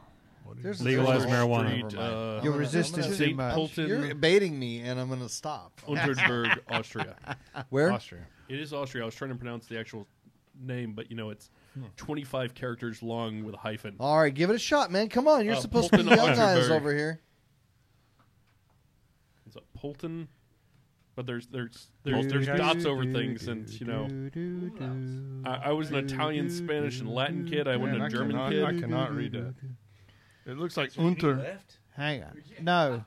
There's Legalize there's- marijuana. Never mind. Your I'm resistance gonna- too St. much. Polton, You're baiting me, and I'm going to stop. Untersberg, Austria. Where? Austria. It is Austria. I was trying to pronounce the actual name, but it's 25 characters long with a hyphen. All right, give it a shot, man. Come on, you're supposed to be Polton, young guys Unterberg. over here. It's a Polton, but there's Polton guys? dots over things, and I was an Italian, Spanish, and Latin kid. I wasn't a German I kid. cannot read that. It looks like Unter. Hang on. No.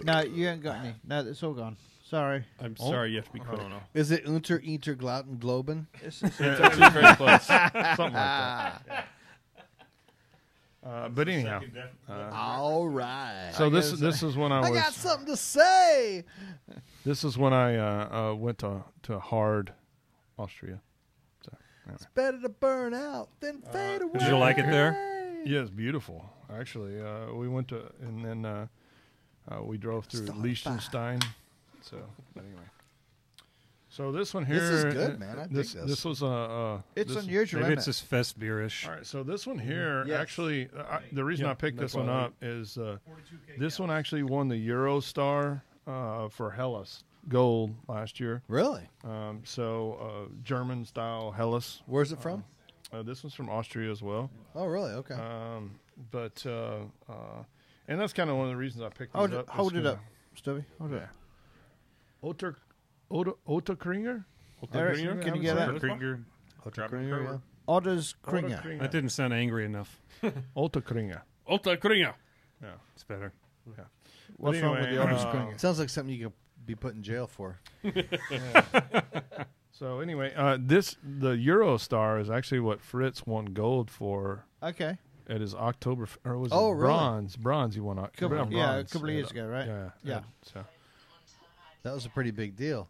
No, you ain't got any. No, it's all gone. Sorry. I'm sorry, you have to be quick. I don't know. Is it Unter Inter Glauten Globen? It's actually very close. Something like that. But anyhow, All right. so this is when I got something to say. this is when I went to Hard, Austria. So, anyway. It's better to burn out than fade away. Did you like it there? Yeah, it's beautiful. Actually, we went to and then we drove through Liechtenstein. So anyway, so this one here, This is good, man. I dig this. This was It's this- unusual, Maybe isn't it's just fest beerish. All right, so this one here Yes. actually, the reason Yeah, I picked that's this one why I up is this one actually won the Eurostar for Hellas Gold last year. Really? German style Hellas. Where's it from? This one's from Austria as well. Oh, really? Okay. And that's kind of one of the reasons I picked these up. Hold it up, Stubby. Hold it up. Otterkringer? Eric, can you get that? Krieger. Yeah. Otters Kringer. That didn't sound angry enough. Otterkringer. Otta Kringa. Yeah. It's better. What's wrong with the anyway, Otters Kringer? Sounds like something you could be put in jail for. So anyway, the Eurostar is actually what Fritz won gold for Okay. at his October, or was Oh, it really? bronze? Bronze, he won. Couple, bronze. yeah, a couple of years ago, right? Yeah. Yeah. So That was a pretty big deal.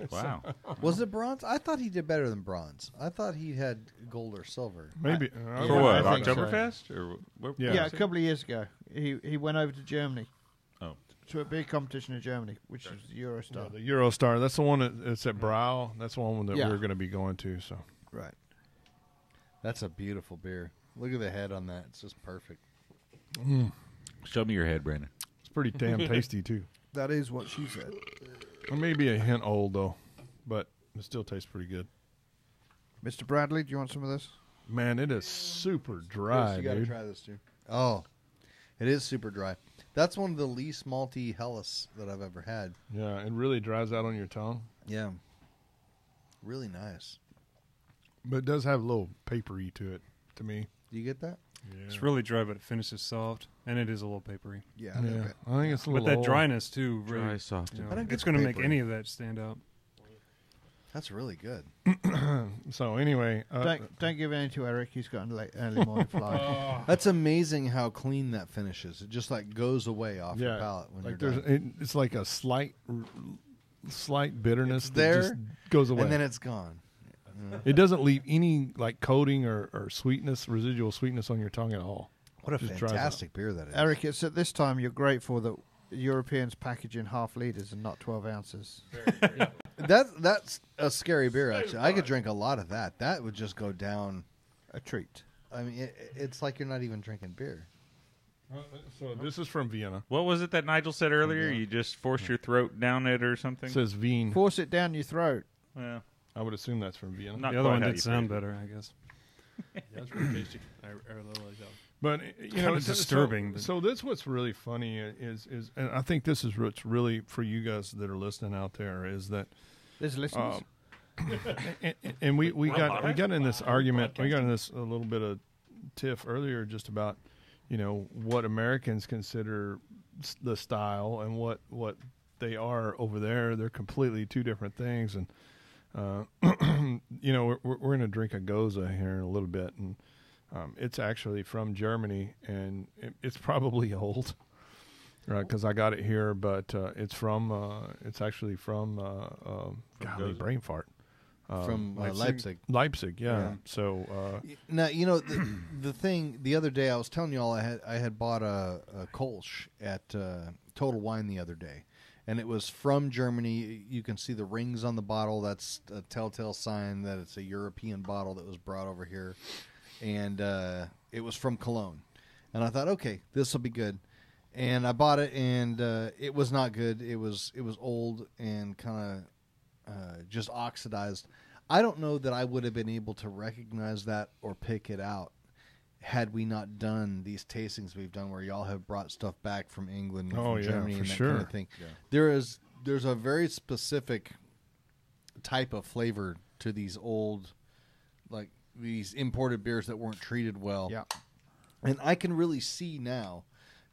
Wow. Was it bronze? I thought he did better than bronze. I thought he had gold or silver. maybe For what? I think so. Oktoberfest? Or what? Yeah. Yeah, a couple of years ago. He went over to Germany. Oh. To a big competition in Germany, which is the Eurostar. the Eurostar. That's the one that's at Brew. That's the one that Yeah. we're going to be going to. So Right. That's a beautiful beer. Look at the head on that. It's just perfect. Show me your head, Brandon. it's pretty damn tasty too. That is what she said. It may be a hint old though, but it still tastes pretty good. Mr. Bradley, do you want some of this? Man, it is super dry, you got to dude. try this too. Oh, it is super dry. That's one of the least malty Hellas that I've ever had. Yeah, it really dries out on your tongue, Yeah. Really nice. but it does have a little papery to it. To me, Do you get that? yeah. It's really dry, but it finishes soft, and it is a little papery. Yeah. Yeah, I think it's a With little that old. dryness too, really, Dry, soft. you know, I don't get it's the going to make papery. any of that stand out. That's really good. So anyway, Don't give any to Eric. He's got an early morning flight. That's amazing how clean that finishes. It just like goes away off your yeah, palate when like you're there's done. it's like a slight bitterness It's that there, just goes away. And then it's gone. It doesn't leave any like coating or sweetness, residual sweetness on your tongue at all. What a Just dries out. fantastic beer that is. Eric, it's at this time you're grateful that Europeans package in half liters and not 12 ounces. That's a scary beer, actually. I could drink a lot of that. That would just go down. A treat. I mean, it's like you're not even drinking beer. So this is from Vienna. What was it that Nigel said earlier? You just force your throat down it or something? It says Wien. Force it down your throat. Well, I would assume that's from Vienna. Not The other quite one how did you sound phrased it. better, I guess. Yeah, it's really tasty. I really like that. But you know, It's disturbing, but- So that's what's really funny is, and I think this is what's really for you guys that are listening out there is that, There's listeners. and we got in this argument. We got in this a little bit of tiff earlier just about what Americans consider the style and what they are over there. They're completely two different things, and we're going to drink a Goza here in a little bit, and it's actually from Germany, and it's probably old, right? Because I got it here, but it's actually from golly, brain fart. From Leipzig. Leipzig, yeah. Yeah. So Now, the thing, the other day I was telling you all I had bought a Kolsch at Total Wine the other day. And it was from Germany. You can see the rings on the bottle. That's a telltale sign that it's a European bottle that was brought over here. And it was from Cologne. And I thought, okay, this will be good. And I bought it, and it was not good. It was old and kind of just oxidized. I don't know that I would have been able to recognize that or pick it out had we not done these tastings we've done where y'all have brought stuff back from England and from Germany for and that sure. kind of thing. Yeah. There's a very specific type of flavor to these old, like these imported beers that weren't treated well. Yeah. And I can really see now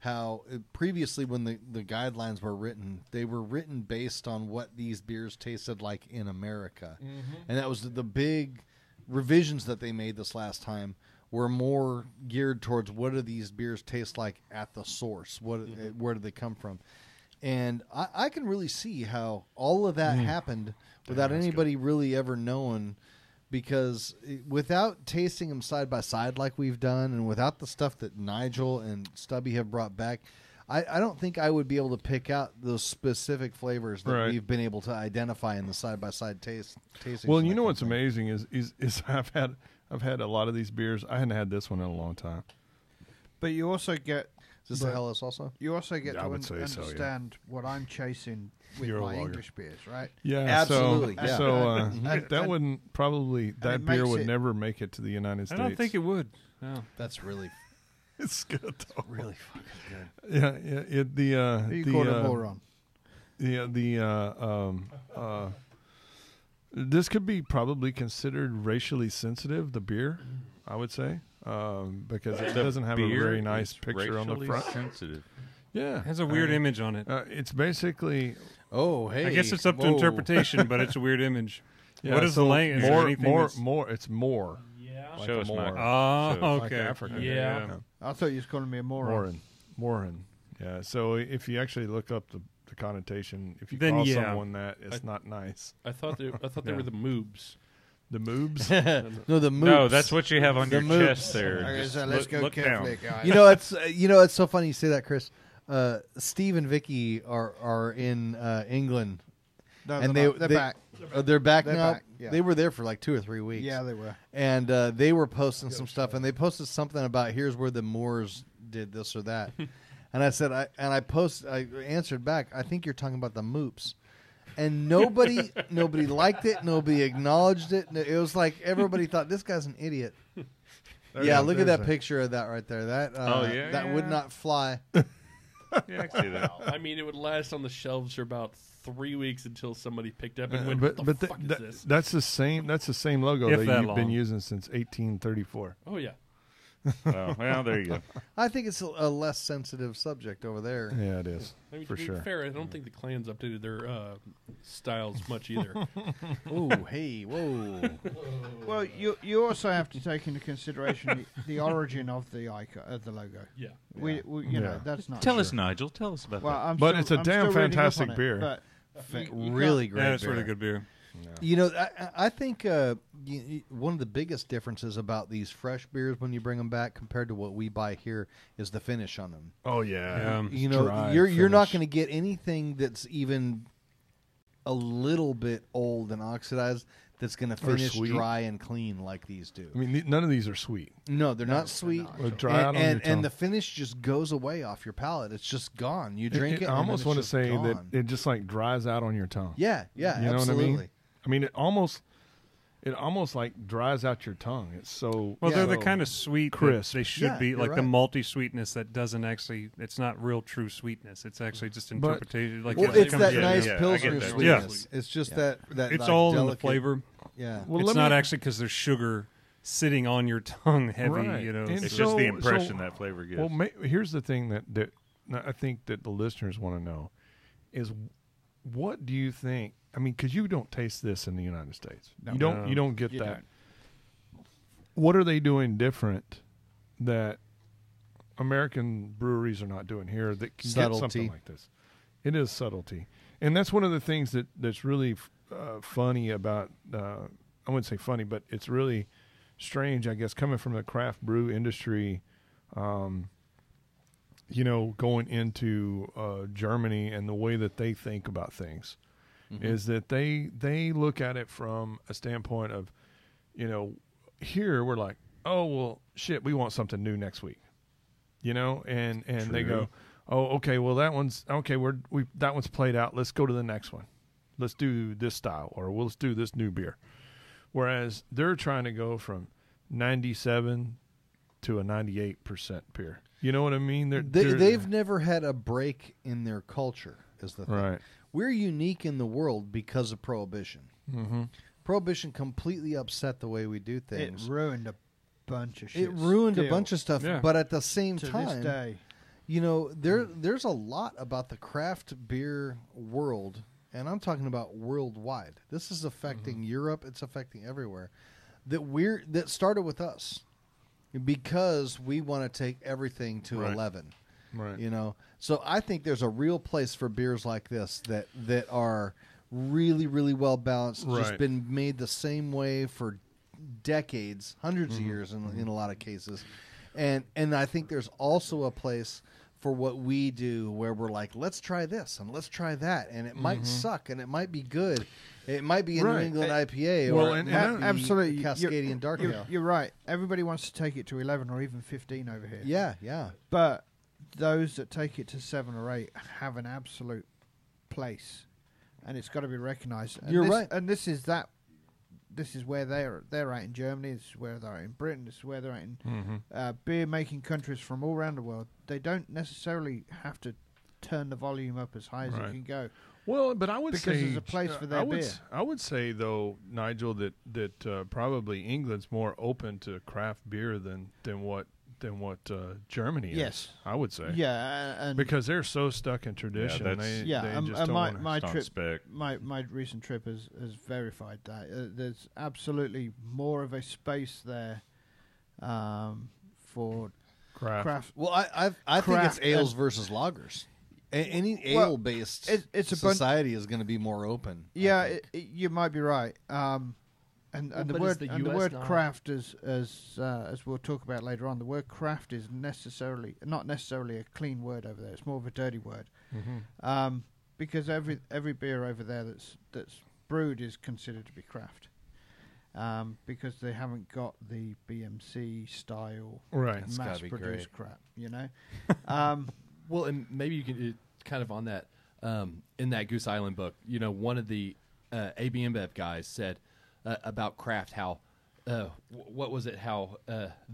how previously when the guidelines were written, they were written based on what these beers tasted like in America. And that was the big revisions that they made this last time were more geared towards what do these beers taste like at the source? Where do they come from? And I can really see how all of that happened without anybody really ever knowing, because without tasting them side by side like we've done, and without the stuff that Nigel and Stubby have brought back, I don't think I would be able to pick out those specific flavors that we've been able to identify in the side by side tasting. Well, you know what's amazing is I've had a lot of these beers. I hadn't had this one in a long time. But you also get Is this the Hellas also? You also get I to would say understand what I'm chasing with You're a my lager. English beers, right? Yeah, absolutely. So And that wouldn't probably that beer makes would it- never make it to the United States. I don't think it would. No. That's really It's good though. really fucking good. Yeah, You call it moron. This could be probably considered racially sensitive. The beer, I would say, because it doesn't have a Beer very nice is picture on the racially front. sensitive. Yeah, It has a weird image on it. It's basically Oh, hey. I guess it's up to interpretation, but it's a weird image. yeah, What is so the language? Is there anything that's- more. It's more. Yeah. Like Show a us, more. Mike. Oh, Shows. Like okay. Africa. Yeah. I thought you was calling me a moron. Morin. Yeah. So if you actually look up the connotation, if you Then, call yeah. someone that, it's not nice. I thought they Yeah. were the moobs. The moobs. No, the moops. No, that's what you have on The your moops. chest there. Okay, Just so let's go look carefully, down. guys. It's so funny you say that, Chris. Steve and Vicky are in England, No, and they're they're back. They're back They're now. back, yeah. They were there for like 2 or 3 weeks. Yeah, they were. And they were posting some stuff, and they posted something about here's where the Moors did this or that. And I said, I answered back, I think you're talking about the moops. And nobody liked it. Nobody acknowledged it. It was like everybody thought this guy's an idiot. Yeah, look at that picture of that right there. That that would not fly. Yeah, I see that. I mean, it would last on the shelves for about 3 weeks until somebody picked up and went, but "What the but fuck is this?" that's the same. That's the same logo If that that you've been long. using since 1834. Oh yeah. Oh, well, there you go. I think it's a less sensitive subject over there. Yeah, it is I mean, for to be sure. fair, I don't think the clans updated their styles much either. Oh, hey, whoa. Well, you also have to take into consideration the origin of the icon of the logo. Yeah. We you know that's not. Tell sure. us, Nigel. Tell us about Well, that. I'm But still- it's a I'm damn still reading up fantastic on it, beer. but you Really great. Yeah, it's beer. really good beer. You know, I think one of the biggest differences about these fresh beers when you bring them back compared to what we buy here is the finish on them. Oh yeah, You know, Dry you're not finish. going to get anything that's even a little bit old and oxidized that's going to Or finish sweet. dry and clean like these do. I mean, none of these are sweet. No, they're not sweet. Or dry out on your tongue. And the finish just goes away off your palate. It's just gone. You drink it. I almost want to say that gone. it just like dries out on your tongue. Yeah, You know absolutely. what I mean? I mean, it almost like dries out your tongue. It's so Well, they're so the kind of sweet crisp. that they should Yeah, be, you're like the right. malty sweetness that doesn't actually. It's not real true sweetness. It's actually just But- interpretation. Like Well, it it's comes- that yeah, nice yeah, I Pilsner get that. sweetness. It's just that It's like, all in the delicate- flavor. Yeah. Well, It's let not me- actually because there's sugar sitting on your tongue heavy. Right. You know, And It's so- just the impression so- that flavor gives. Well, here's the thing that I think that the listeners want to know is what do you think? I mean, because you don't taste this in the United States. No. You don't. No. You don't get You that. don't. What are they doing different that American breweries are not doing here that can get Subtlety. something like this? It is subtlety, and that's one of the things that's really funny about. I wouldn't say funny, but it's really strange, I guess, coming from the craft brew industry. You know, going into Germany and the way that they think about things is that they look at it from a standpoint of, you know, here we're like, oh well, shit, we want something new next week, you know, and they go, oh okay, well that one's okay, that one's played out. Let's go to the next one. Let's do this style, or let's do this new beer. Whereas they're trying to go from 97 to a 98% beer. You know what I mean? They've never had a break in their culture, is the thing. Right. We're unique in the world because of Prohibition. Mm-hmm. Prohibition completely upset the way we do It things. ruined a bunch of shit. It ruined a still, bunch of stuff, Yeah. but at the same to time, this day. there's a lot about the craft beer world, and I'm talking about worldwide. This is affecting Europe. It's affecting everywhere. That started with us because we want to take everything to 11. Right. So I think there's a real place for beers like this that are really, really well balanced. Right. Just been made the same way for decades, hundreds of years in a lot of cases. And I think there's also a place for what we do where we're like, let's try this and let's try that, and it might suck and it might be good. It might be a New England IPA or it might be absolutely Cascadian Dark Ale. You're right. Everybody wants to take it to 11 or even 15 over here. Yeah. But those that take it to 7 or 8 have an absolute place, and it's got to be recognised. You're right. And this is where they're at in Germany. This is where they're at in Britain. This is where they're at in beer making countries from all around the world. They don't necessarily have to turn the volume up as high as it can go. Well, but I would because say there's a place for their beer. I would say though, Nigel, that probably England's more open to craft beer than what Germany is. Yes, I would say. Yeah, and because they're so stuck in tradition. They just don't my recent trip has verified that there's absolutely more of a space there for craft. Well, I think it's ales versus lagers. Any ale-based society is going to be more open. Yeah, you might be right. And the word craft, as we'll talk about later on, the word craft is not necessarily a clean word over there. It's more of a dirty word, because every beer over there that's brewed is considered to be craft, because they haven't got the BMC style mass-produced crap. Well, and maybe you can kind of on that in that Goose Island book. One of the AB InBev guys said about craft how what was it? How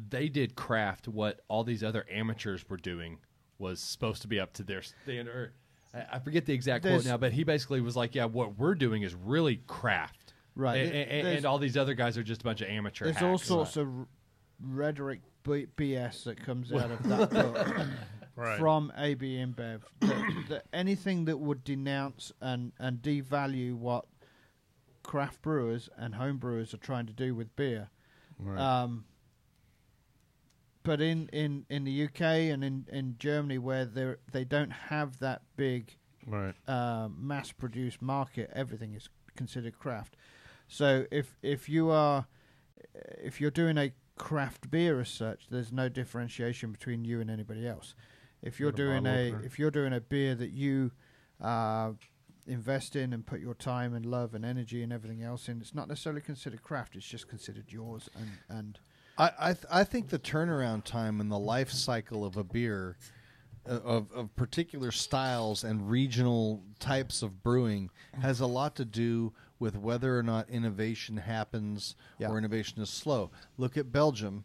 they did craft what all these other amateurs were doing was supposed to be up to their standard. I forget the exact quote now, but he basically was like, "Yeah, what we're doing is really craft, right? And all these other guys are just a bunch of amateur. There's hacks. all sorts of rhetoric BS that comes out of that book." From AB InBev, that anything that would denounce and devalue what craft brewers and home brewers are trying to do with beer. Right. But in the UK and in Germany, where they don't have that big mass-produced market, everything is considered craft. So if you're doing a craft beer as such, there's no differentiation between you and anybody else. If you're doing a beer that you invest in and put your time and love and energy and everything else in, it's not necessarily considered craft. It's just considered yours. And I think the turnaround time and the life cycle of a beer, of particular styles and regional types of brewing, has a lot to do with whether or not innovation happens or innovation is slow. Look at Belgium.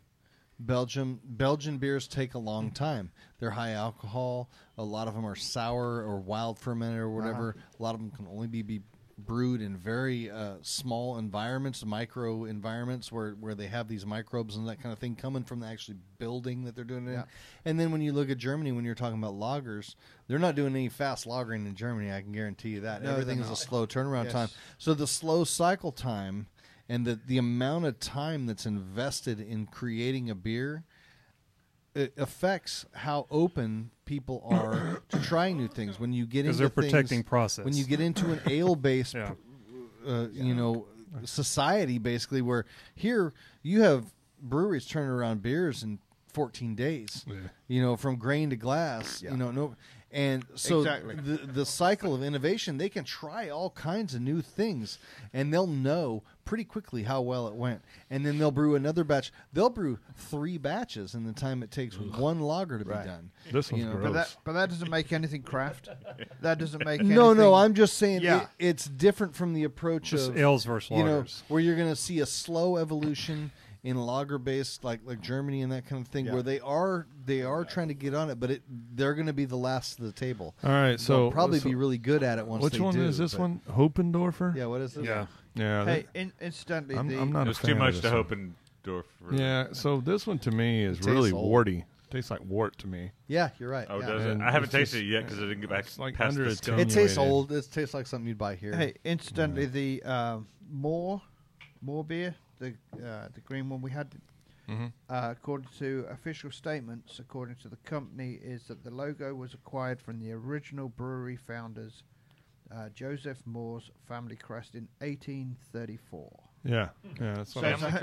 Belgian beers take a long time. They're high alcohol. A lot of them are sour or wild fermented or whatever. A lot of them can only be brewed in very small environments, micro environments where they have these microbes and that kind of thing coming from the actually building that they're doing it in. And then when you look at Germany, when you're talking about lagers, they're not doing any fast lagering in Germany. I can guarantee you that. Everything is a slow turnaround time. So the slow cycle time and the amount of time that's invested in creating a beer, it affects how open people are to trying new things. When you get into they're protecting process. When you get into an ale-based, society, basically, where here you have breweries turning around beers in 14 days, from grain to glass, and so the cycle of innovation, they can try all kinds of new things, and they'll know pretty quickly how well it went, and then they'll brew another batch. They'll brew 3 batches in the time it takes one lager to be done. This one's gross. But that doesn't make anything craft. That doesn't make anything. No. I'm just saying it's different from the approach just of ales versus lagers, where you're going to see a slow evolution in lager-based, like Germany and that kind of thing, where they are trying to get on it, but they're going to be the last of the table. All right, so they'll probably be really good at it once. Which one is this one? Hopendorfer? Yeah, what is this? Yeah. Hey, incidentally, I'm not. There's too much to Hopendorfer. Yeah, so this one to me is really warty. tastes like wort to me. Yeah, you're right. Oh, yeah. does it? And I haven't it's tasted it yet because I didn't get back it's like past under the a skin. ton. It tastes Attenuated. old. It tastes like something you'd buy here. Hey, incidentally, the more beer, the green one we had, according to official statements, according to the company, is that the logo was acquired from the original brewery founders, Joseph Moore's family crest in 1834. Yeah, that's So what it's I'm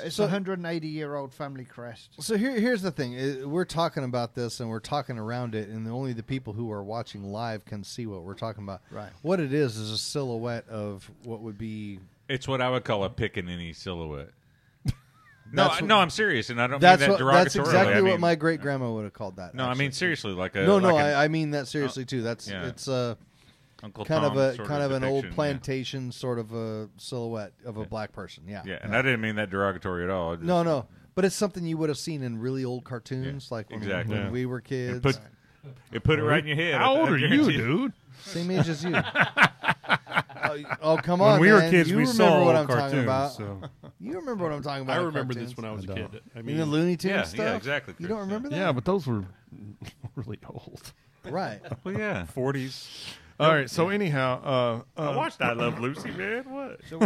it's a 180-year-old family crest. So here's the thing. We're talking about this, and we're talking around it, and only the people who are watching live can see what we're talking about. Right. What it is a silhouette of what would be... It's what I would call a pickaninny silhouette. That's No, I'm serious, and I don't mean that derogatorily. That's exactly I mean, what my great-grandma would have called that. No, I mean seriously, like a... No, like I mean that seriously, too. It's Uncle kind Tom of sort an old depiction, plantation sort of a silhouette of a black person. Yeah. Yeah, and I didn't mean that derogatory at all. Just, No. But it's something you would have seen in really old cartoons, like when, exactly. when we were kids. It put it right in your head. How old are you, dude? Same age as you. Oh, come on, When we were man. kids, you we remember saw what old I'm talking cartoons. about. So. You remember what I'm talking about. I in remember cartoons. this when I was a kid. I You mean, mean the Looney Tunes Yeah, stuff? yeah, exactly. You don't remember that? Yeah, but those were really old. Right. Well, yeah. 40s. All right, so anyhow, I watched I Love Lucy, man. What? So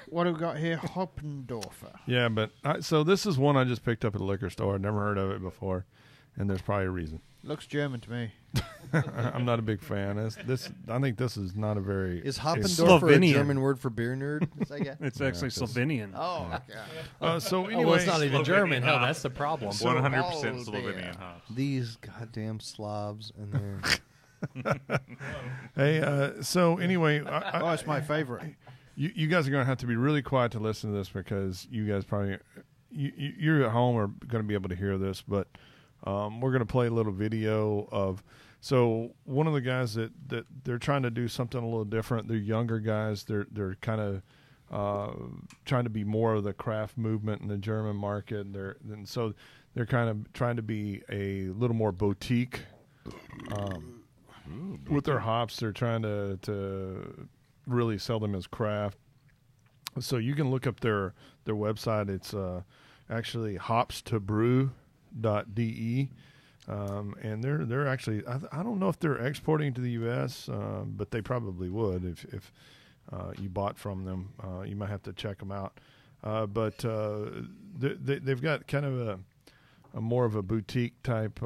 what have we got here? Hoppendorfer. yeah, but so this is one I just picked up at the liquor store. I'd never heard of it before, and there's probably a reason. Looks German to me. I'm not a big fan. I think this is not a very. Is a- Hoppendorfer a Slovenian. German word for beer nerd? It's actually Slovenian. Oh, So anyway, Oh, well, it's not even Slovenian German. Hell, hop. that's the problem. 100% Oh, Slovenian yeah. hops. these goddamn slobs and their... hey, so anyway, Oh, it's my favorite. you guys are going to have to be really quiet to listen to this because you guys probably you're at home are going to be able to hear this, but we're going to play a little video of. So one of the guys that they're trying to do something a little different. They're younger guys. They're kind of trying to be more of the craft movement in the German market. So they're kind of trying to be a little more boutique. With their hops, they're trying to really sell them as craft. So you can look up their website. It's actually hopstobrew.de. And they're actually I don't know if they're exporting to the U.S., but they probably would if you bought from them. You might have to check them out. But they've got kind of a more of a boutique type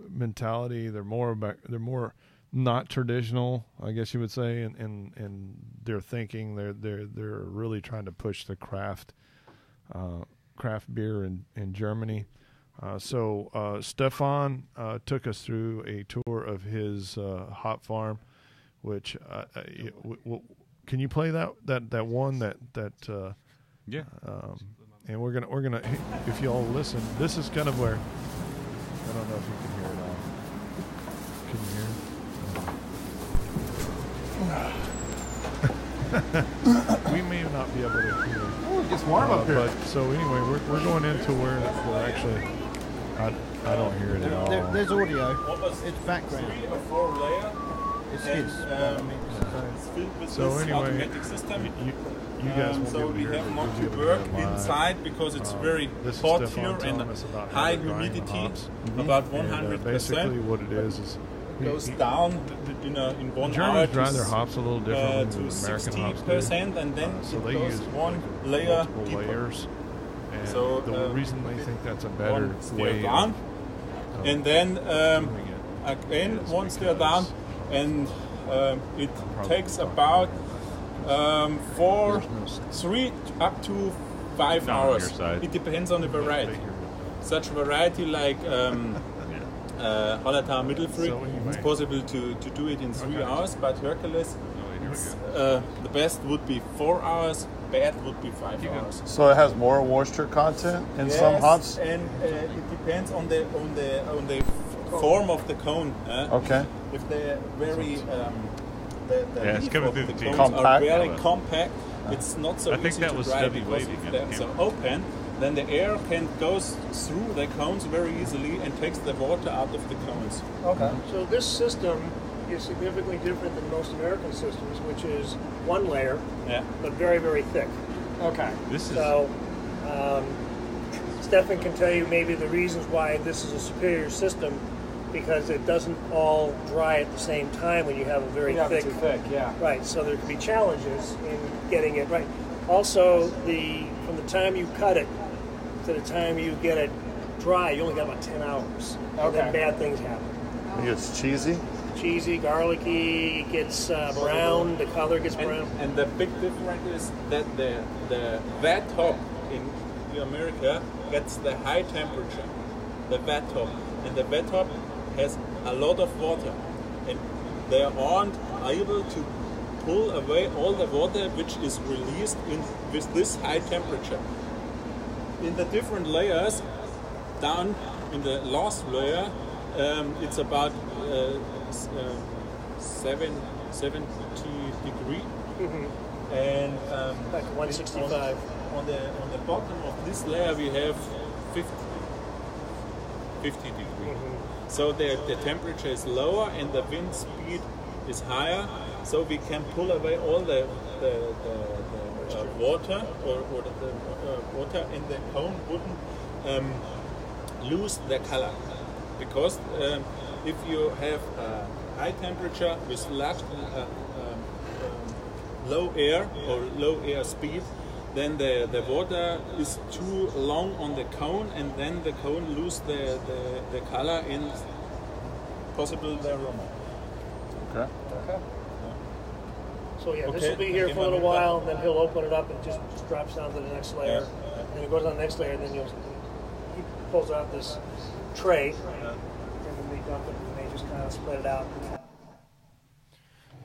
mentality. They're more not traditional, I guess you would say, in their thinking. They're really trying to push the craft beer in Germany. So Stefan took us through a tour of his hop farm, which can you play that one that Yeah. and we're gonna if you all listen, this is kind of where I don't know if you can hear it all. Can you hear it? We may not be able to hear. Oh, it gets warm up here. But so anyway, we're going into where we're actually. I don't hear it at all. There's audio. It's background. 3 or 4 layer. It's his. It's filled with So this anyway, automatic system. You guys won't be So able to we hear it, have but not you'll to be able to work hear it live. inside because it's very This is hot Stefan here telling and us about how high to grind the humidity, hops. about And, 100%. basically, what it is It goes down in 1 the hour Germans grind to their hops a little differently to than the American hops do. 60%, and then So it they goes use one layer multiple deeper. layers. And So, the reason they think that's a better one stair way down, of and then doing it again is one stair because- down, and it probably takes talking about There's no sense. 3 up to 5 Not on your hours. side. It depends on the variety. Such variety like Hallertau Mittelfrüh, So anyway. it's possible to do it in 3 Okay. hours, but Hercules, here we it's, the best would be 4 hours, bad would be 5 hours. So it has more moisture content in some Yes, hops. and it depends on the form of the cone. Okay. If they're very the Yeah, it's leaf coming of through the the teeth. cones are Compact. very compact, it's not so I think easy that to was dry Stevie because waving if at they're the so camera. open, then the air goes through the cones very easily and takes the water out of the cones. Okay. So this system is significantly different than most American systems, which is one layer, Yeah. but very, very thick. Okay. This is- so. Stefan can tell you maybe the reasons why this is a superior system, because it doesn't all dry at the same time when you have a very thick. Too thick, yeah. Right, so there can be challenges in getting it right. Also, from the time you cut it to the time you get it dry, you only got about 10 hours. Okay. And then bad things happen. It gets cheesy. Cheesy, garlicky, it gets brown, the color gets brown. And the big difference is that the wet top in America gets the high temperature, the wet top. And the wet top has a lot of water. And they aren't able to pull away all the water which is released with this high temperature. In the different layers, down in the last layer, it's about 70 degree, and like 165. On the bottom of this layer we have 50 degree. So the temperature is lower and the wind speed is higher, so we can pull away all the water or the water, and the cone wouldn't lose the color, because if you have a high temperature with low air or low air speed, then the water is too long on the cone, and then the cone lose the color and possible the aroma. Okay. So yeah, this will be here for a little while, then he'll open it up and just drops down to the next layer. And it goes on the next layer, and then he pulls out this tray, and then they dump it, and they just kind of spread it out.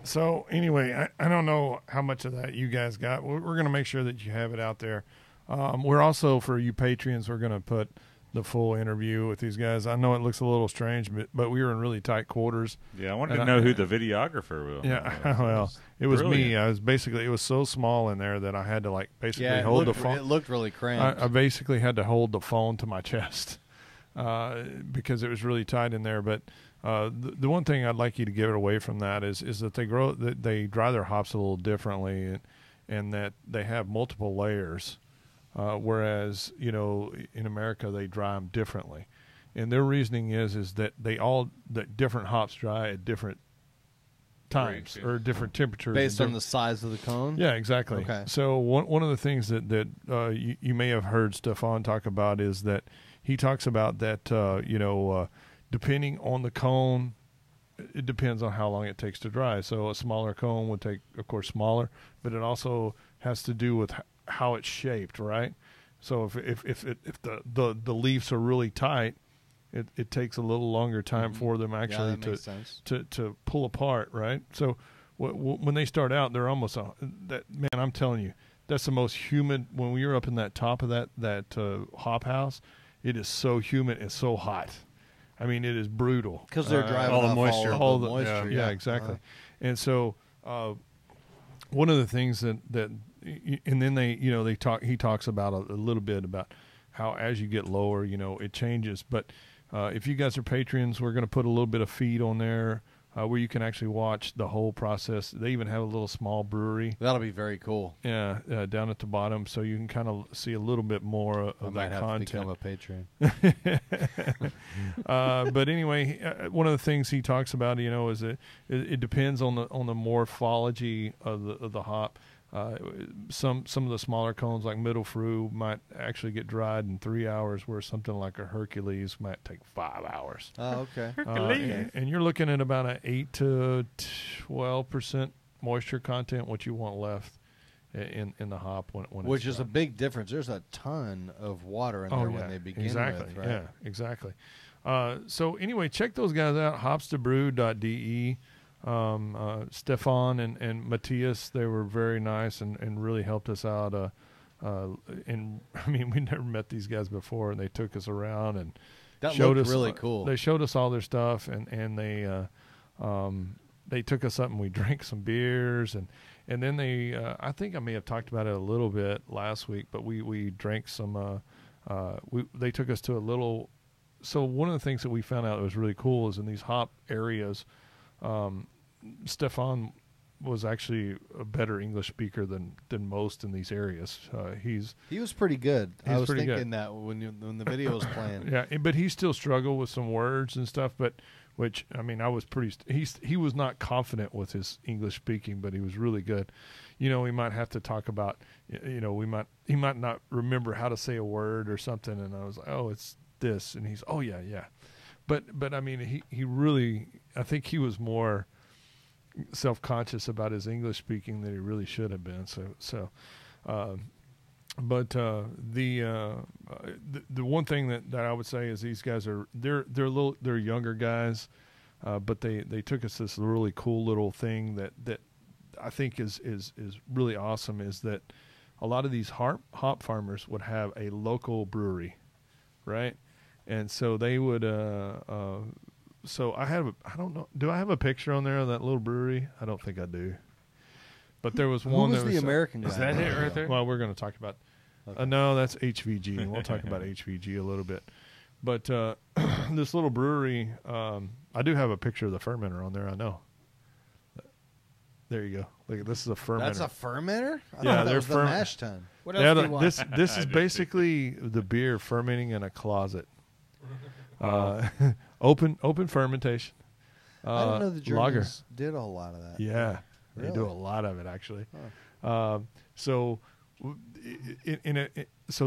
So anyway, I don't know how much of that you guys got. We're going to make sure that you have it out there. We're also, for you Patreons, we're going to put the full interview with these guys. I know it looks a little strange, but we were in really tight quarters. Yeah, I wanted to know who the videographer was. Yeah, well, it was Brilliant. me. It was so small in there that I had to basically hold the phone. It looked really cramped. I basically had to hold the phone to my chest because it was really tight in there. But the one thing I'd like you to get away from that is that they dry their hops a little differently, and that they have multiple layers. Whereas, in America, they dry them differently. And their reasoning is that that different hops dry at different times or different temperatures. Based on the size of the cone? Yeah, exactly. Okay. So one of the things that you may have heard Stefan talk about is that he talks about that, depending on the cone, it depends on how long it takes to dry. So a smaller cone would take, of course, smaller, but it also has to do with how it's shaped, right? So if the leaves are really tight, it takes a little longer time for them actually to pull apart, right? So when they start out, they're almost I'm telling you, that's the most humid. When we were up in that top of that hop house, it is so humid and so hot. I mean, it is brutal because they're driving all the off moisture. All the moisture. Yeah, exactly. And so one of the things that and then he talks about a little bit about how as you get lower, it changes. But if you guys are patrons, we're going to put a little bit of feed on there where you can actually watch the whole process. They even have a little small brewery. That'll be very cool. Yeah, down at the bottom, so you can kind of see a little bit more of that content. I might have to become a patron. But anyway, one of the things he talks about, is that it depends on the morphology of the hop. Some of the smaller cones like Middle Frew might actually get dried in 3 hours, where something like a Hercules might take 5 hours. Oh, okay. And you're looking at about an 8 to 12% moisture content, what you want left in the hop when which it's is a big difference. There's a ton of water in there when they begin with, right? Yeah, exactly. So anyway, check those guys out, hopstobrew.de. Stefan and Matthias, they were very nice and really helped us out. And I mean, we never met these guys before, and they took us around and showed us really cool. They showed us all their stuff, and they took us up and we drank some beers, and then they I think I may have talked about it a little bit last week, but we drank some. They took us to a little. So one of the things that we found out that was really cool is in these hop areas. Stefan was actually a better English speaker than most in these areas. He was pretty good. I was pretty thinking good. that when the video was playing. Yeah, but he still struggled with some words and stuff. But which I mean, I was pretty. He was not confident with his English speaking, but he was really good. You know, we might have to talk about. You know, he might not remember how to say a word or something, and I was like, oh, it's this, and he's, oh yeah. But I mean, he really, I think he was more self-conscious about his English speaking than he really should have been. But the one thing that I would say is these guys they're younger guys, but they took us this really cool little thing that I think is really awesome, is that a lot of these hop farmers would have a local brewery, right? And so they would, so I don't know, do I have a picture on there of that little brewery? I don't think I do. But there was one. Who was the American guy? Is that it right there? Well, we're going to talk about, no, that's HVG. And we'll talk about HVG a little bit. But this little brewery, I do have a picture of the fermenter on there, I know. There you go. Look, this is a fermenter. That's a fermenter? Yeah, that was the mash tun. What else do you want? This is basically the beer fermenting in a closet. Open fermentation. I didn't know the Germans lager. did a whole lot of that. Yeah, really? they do a lot of it actually. Huh. So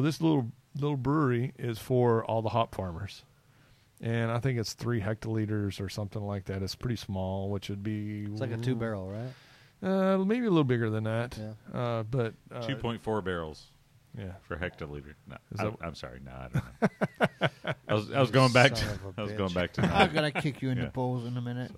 this little brewery is for all the hop farmers, and I think it's 3 hectoliters or something like that. It's pretty small, which would be It's like a 2-barrel, right? maybe a little bigger than that. Yeah. But 2.4 barrels. Yeah, for hectoliter. No, I'm sorry. No, I don't know. I was going back. I was going back to. I'm gonna kick you in the balls in a minute.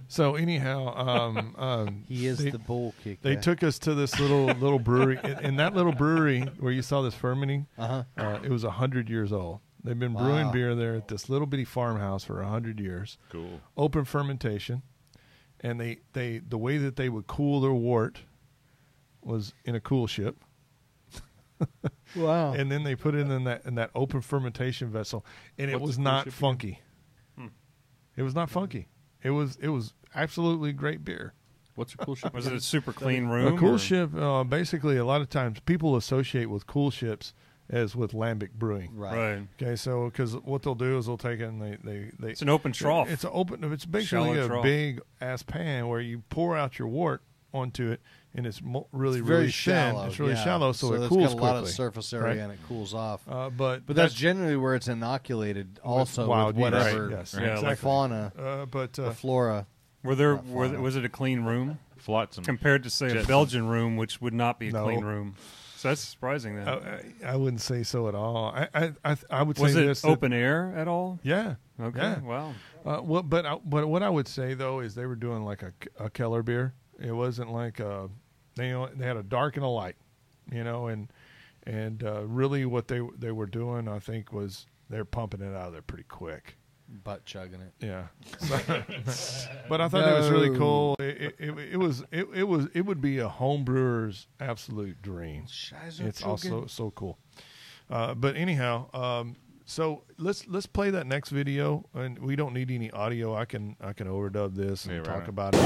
So anyhow, he is the bull kicker. They took us to this little brewery. In that little brewery where you saw this fermenting, it was 100 years old. They've been brewing beer there at this little bitty farmhouse for 100 years. Cool. Open fermentation, and the way that they would cool their wort was in a cool ship. Wow! And then they put it in that open fermentation vessel, and it was not funky. It was not funky. It was absolutely great beer. What's a cool ship? Was it a super clean room? A cool ship, basically, a lot of times people associate with cool ships as with lambic brewing. Right. Okay, so because what they'll do is they'll take it and they it's an open trough. It's basically a big ass pan where you pour out your wort onto it, and it's really thin. Shallow. It's really shallow, so it it's cools got a quickly. lot of surface area and it cools off. But that's generally where it's inoculated, also with whatever exactly. fauna, or flora. Was it a clean room? Flotsam. Compared to say a Belgian room, which would not be a clean room. So that's surprising. Then I wouldn't say so at all. I would say was it this open air at all? Yeah. Okay. Yeah. Wow. But what I would say though is they were doing like a Keller beer. It wasn't like they had a dark and a light, and really what they were doing, I think, was they're pumping it out of there pretty quick, butt chugging it. Yeah. But I thought that was really cool. It would be a home brewer's absolute dream. It's also so cool. But anyhow, so let's play that next video, and we don't need any audio. I can overdub this and talk about it.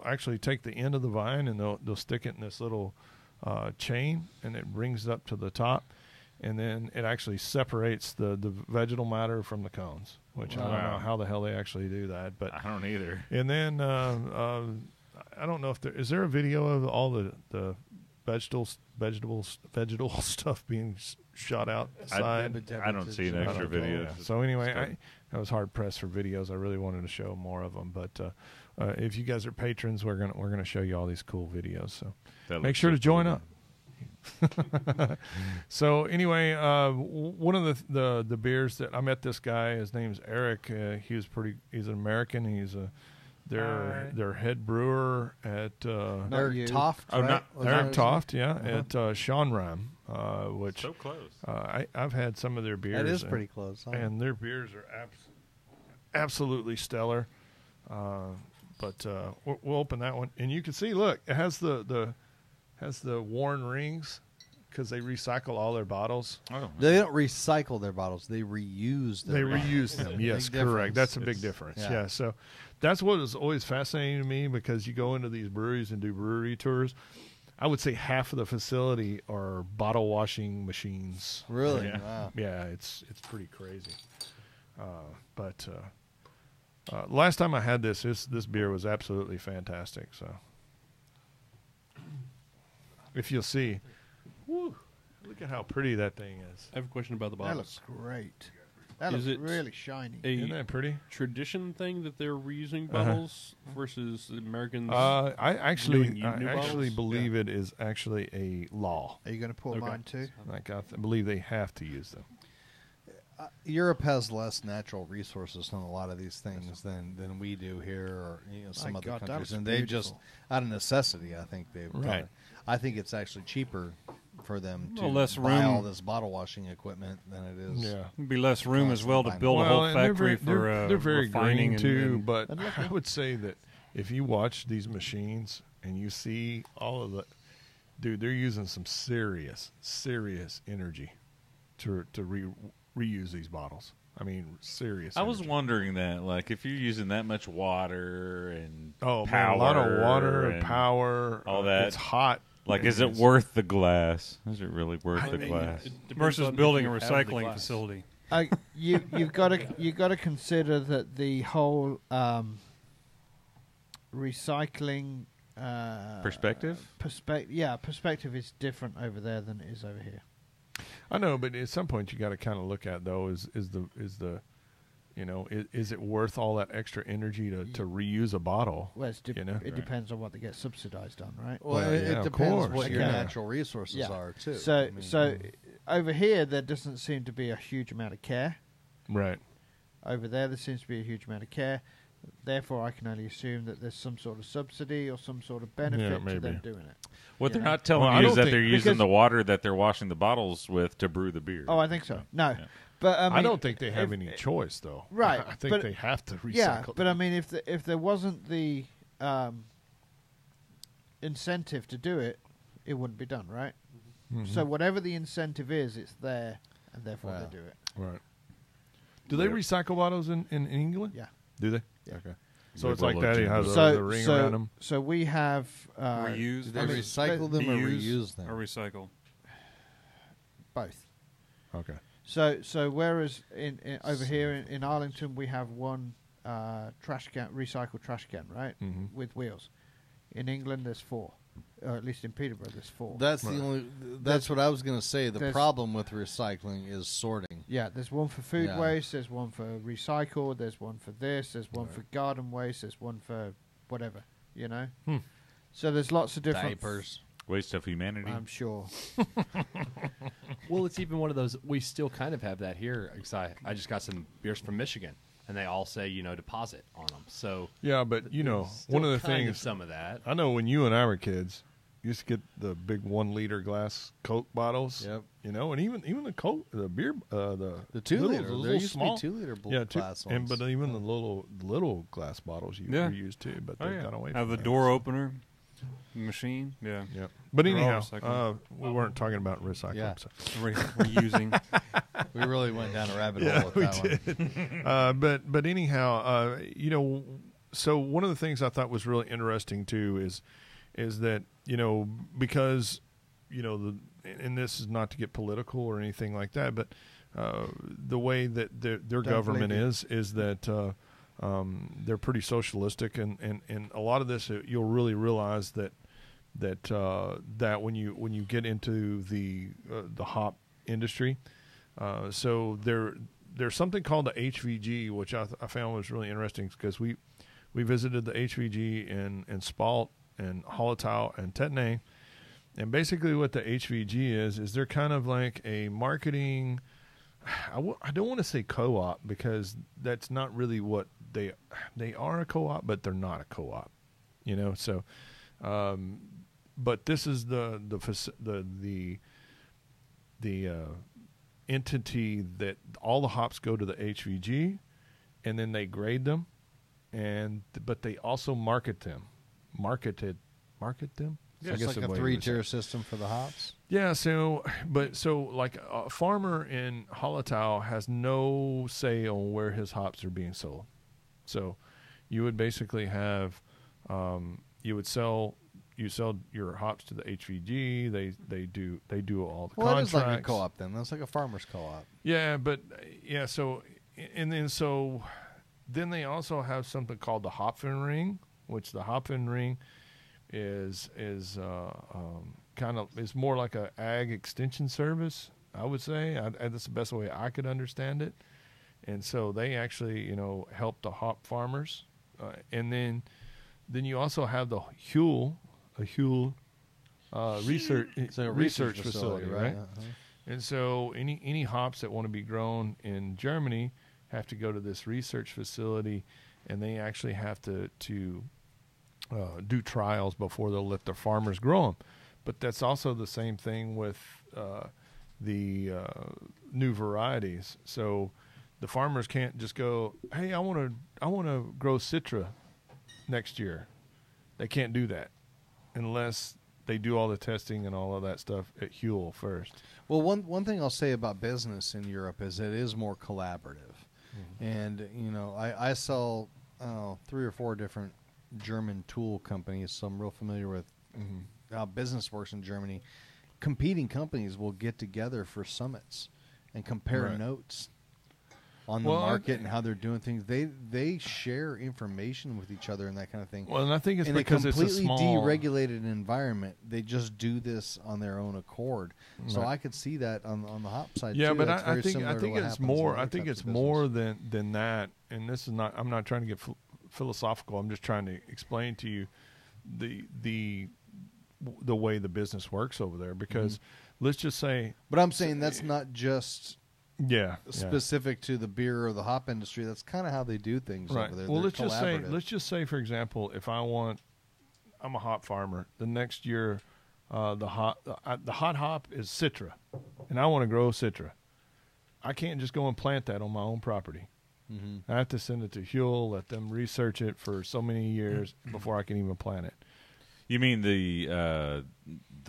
Actually take the end of the vine and they'll stick it in this little chain, and it brings it up to the top, and then it actually separates the vegetal matter from the cones, which I don't know how the hell they actually do that, but I don't either. And then I don't know if is there a video of all the vegetable stuff being shot outside. I don't see an extra video. Yeah. So anyway, I was hard pressed for videos. I really wanted to show more of them, but if you guys are patrons, we're gonna show you all these cool videos. So make sure to join up. So anyway, one of the beers that I met this guy, his name's Eric. He's an American. He's their head brewer at Eric Toft. Oh, right? Eric Toft, yeah, at Hop-o-Rama, which so close. I've had some of their beers. That is pretty close, huh? And their beers are absolutely stellar. But we'll open that one, and you can see. Look, it has the worn rings because they recycle all their bottles. Oh, they don't recycle their bottles; they reuse them. They reuse them. Yes, correct. That's a big difference. Yeah. So that's what is always fascinating to me, because you go into these breweries and do brewery tours. I would say half of the facility are bottle washing machines. Really? Yeah. Wow. Yeah, it's pretty crazy. But last time I had this beer was absolutely fantastic. So if you'll see, woo, look at how pretty that thing is. I have a question about the bottles. That looks great. That looks really shiny. Isn't that pretty? Tradition thing that they're reusing bottles versus Americans? I actually bottles? believe it is actually a law. Are you going to pour mine too? Like I believe they have to use them. Europe has less natural resources on a lot of these things than we do here, or some other countries, and they just out of necessity. I think they've done it. I think it's actually cheaper for them to buy all this bottle washing equipment than it is. Yeah, it'd be less room as well to build a whole factory they're very green too. But and I would say that if you watch these machines and you see all of the, dude, they're using some serious energy to reuse these bottles. I mean, serious. I was wondering that, like, if you're using that much water and power, man, a lot of water and power, all that, it's hot. Like, is it worth the glass? Is it really worth the glass? Versus building a recycling facility. You've got to consider that the whole recycling perspective. Perspective is different over there than it is over here. I know, but at some point you got to kind of look at, though, is it worth all that extra energy to reuse a bottle? Well, it depends on what they get subsidized on, right? Well, it depends what your natural resources are too. So over here there doesn't seem to be a huge amount of care. Right. Over there seems to be a huge amount of care. Therefore, I can only assume that there's some sort of subsidy or some sort of benefit to them doing it. What they're not telling you is that they're using the water that they're washing the bottles with to brew the beer. Oh, I think so. No. But I mean, I don't think they have any choice, though. Right. I think they have to recycle. Yeah, but I mean, if there wasn't the incentive to do it, it wouldn't be done, right? Mm-hmm. So whatever the incentive is, it's there, and therefore they do it. Right. Do they recycle bottles in England? Yeah. Do they? Yeah. Okay. So it's like that. It has the ring around them. So we have reuse. Do they recycle them or reuse them? Or recycle? Both. Okay. So whereas in over here in Arlington we have one recycled trash can, right, with wheels. In England there's 4, or at least in Peterborough there's 4. That's the only. That's what I was going to say. The problem with recycling is sorting. Yeah, there's one for food waste. There's one for recycle. There's one for this. There's one for garden waste. There's one for whatever. So there's lots of different diapers. Waste of humanity. I'm sure. Well, it's even one of those. We still kind of have that here. I just got some beers from Michigan, and they all say deposit on them. So yeah, but one of the things, some of that. I know when you and I were kids, you used to get the big 1-liter glass Coke bottles. Yep. And even the Coke, the beer, the 2-liter. There used to be 2-liter glass ones. But even the little glass bottles you used to, but they've gone away. Have from the door opener machine. Yeah. But anyhow, we weren't talking about recycling. Yeah. So. Reusing. We really went down a rabbit hole with that one. But anyhow, so one of the things I thought was really interesting too is that because and this is not to get political or anything like that, but the way that their government is that they're pretty socialistic, and a lot of this you'll really realize that when you get into the hop industry, so there's something called the HVG, which I found was really interesting because we visited the HVG in Spalt and Hallertau and Tettnang, and basically what the HVG is they're kind of like a marketing. I don't want to say co-op because that's not really what they are, a co-op, but they're not a co-op, So, but this is the entity that all the hops go to the HVG, and then they grade them, but they also market them. Yeah, it's like a 3-tier system for the hops. Yeah, so like a farmer in Hallertau has no say on where his hops are being sold. So you would basically have you sell your hops to the HVG. They do all the contracts. Well, that is like a co-op then. That's like a farmer's co-op. Yeah, but so then they also have something called the Hopfenring, which the Hopfenring is kind of is more like a ag extension service, I would say. That's the best way I could understand it. And so they actually help the hop farmers, and then you also have the Huel research facility, right? Uh-huh. And so any hops that want to be grown in Germany have to go to this research facility, and they actually have to do trials before they'll let their farmers grow them. But that's also the same thing with the new varieties. So the farmers can't just go, "Hey, I want to grow Citra next year." They can't do that unless they do all the testing and all of that stuff at Huel first. Well, one thing I'll say about business in Europe is it is more collaborative. Mm-hmm. And I sell 3 or 4 different German tool companies, so I'm real familiar with how business works in Germany. Competing companies will get together for summits and compare notes on the market and how they're doing things. They share information with each other and that kind of thing. Well, and I think it's in because a completely it's a small, deregulated environment. They just do this on their own accord. So I could see that on the hop side. Yeah, too. but That's I think it's more. I think it's more than that. And this is not. I'm not trying to get philosophical. I'm just trying to explain to you the way the business works over there. Because let's just say. But I'm saying that's not just. Yeah, specific to the beer or the hop industry. That's kind of how they do things over there. Well, let's just say, for example, if I'm a hop farmer. The next year, the hot hop is Citra, and I want to grow Citra. I can't just go and plant that on my own property. I have to send it to Huel, let them research it for so many years before I can even plant it. You mean the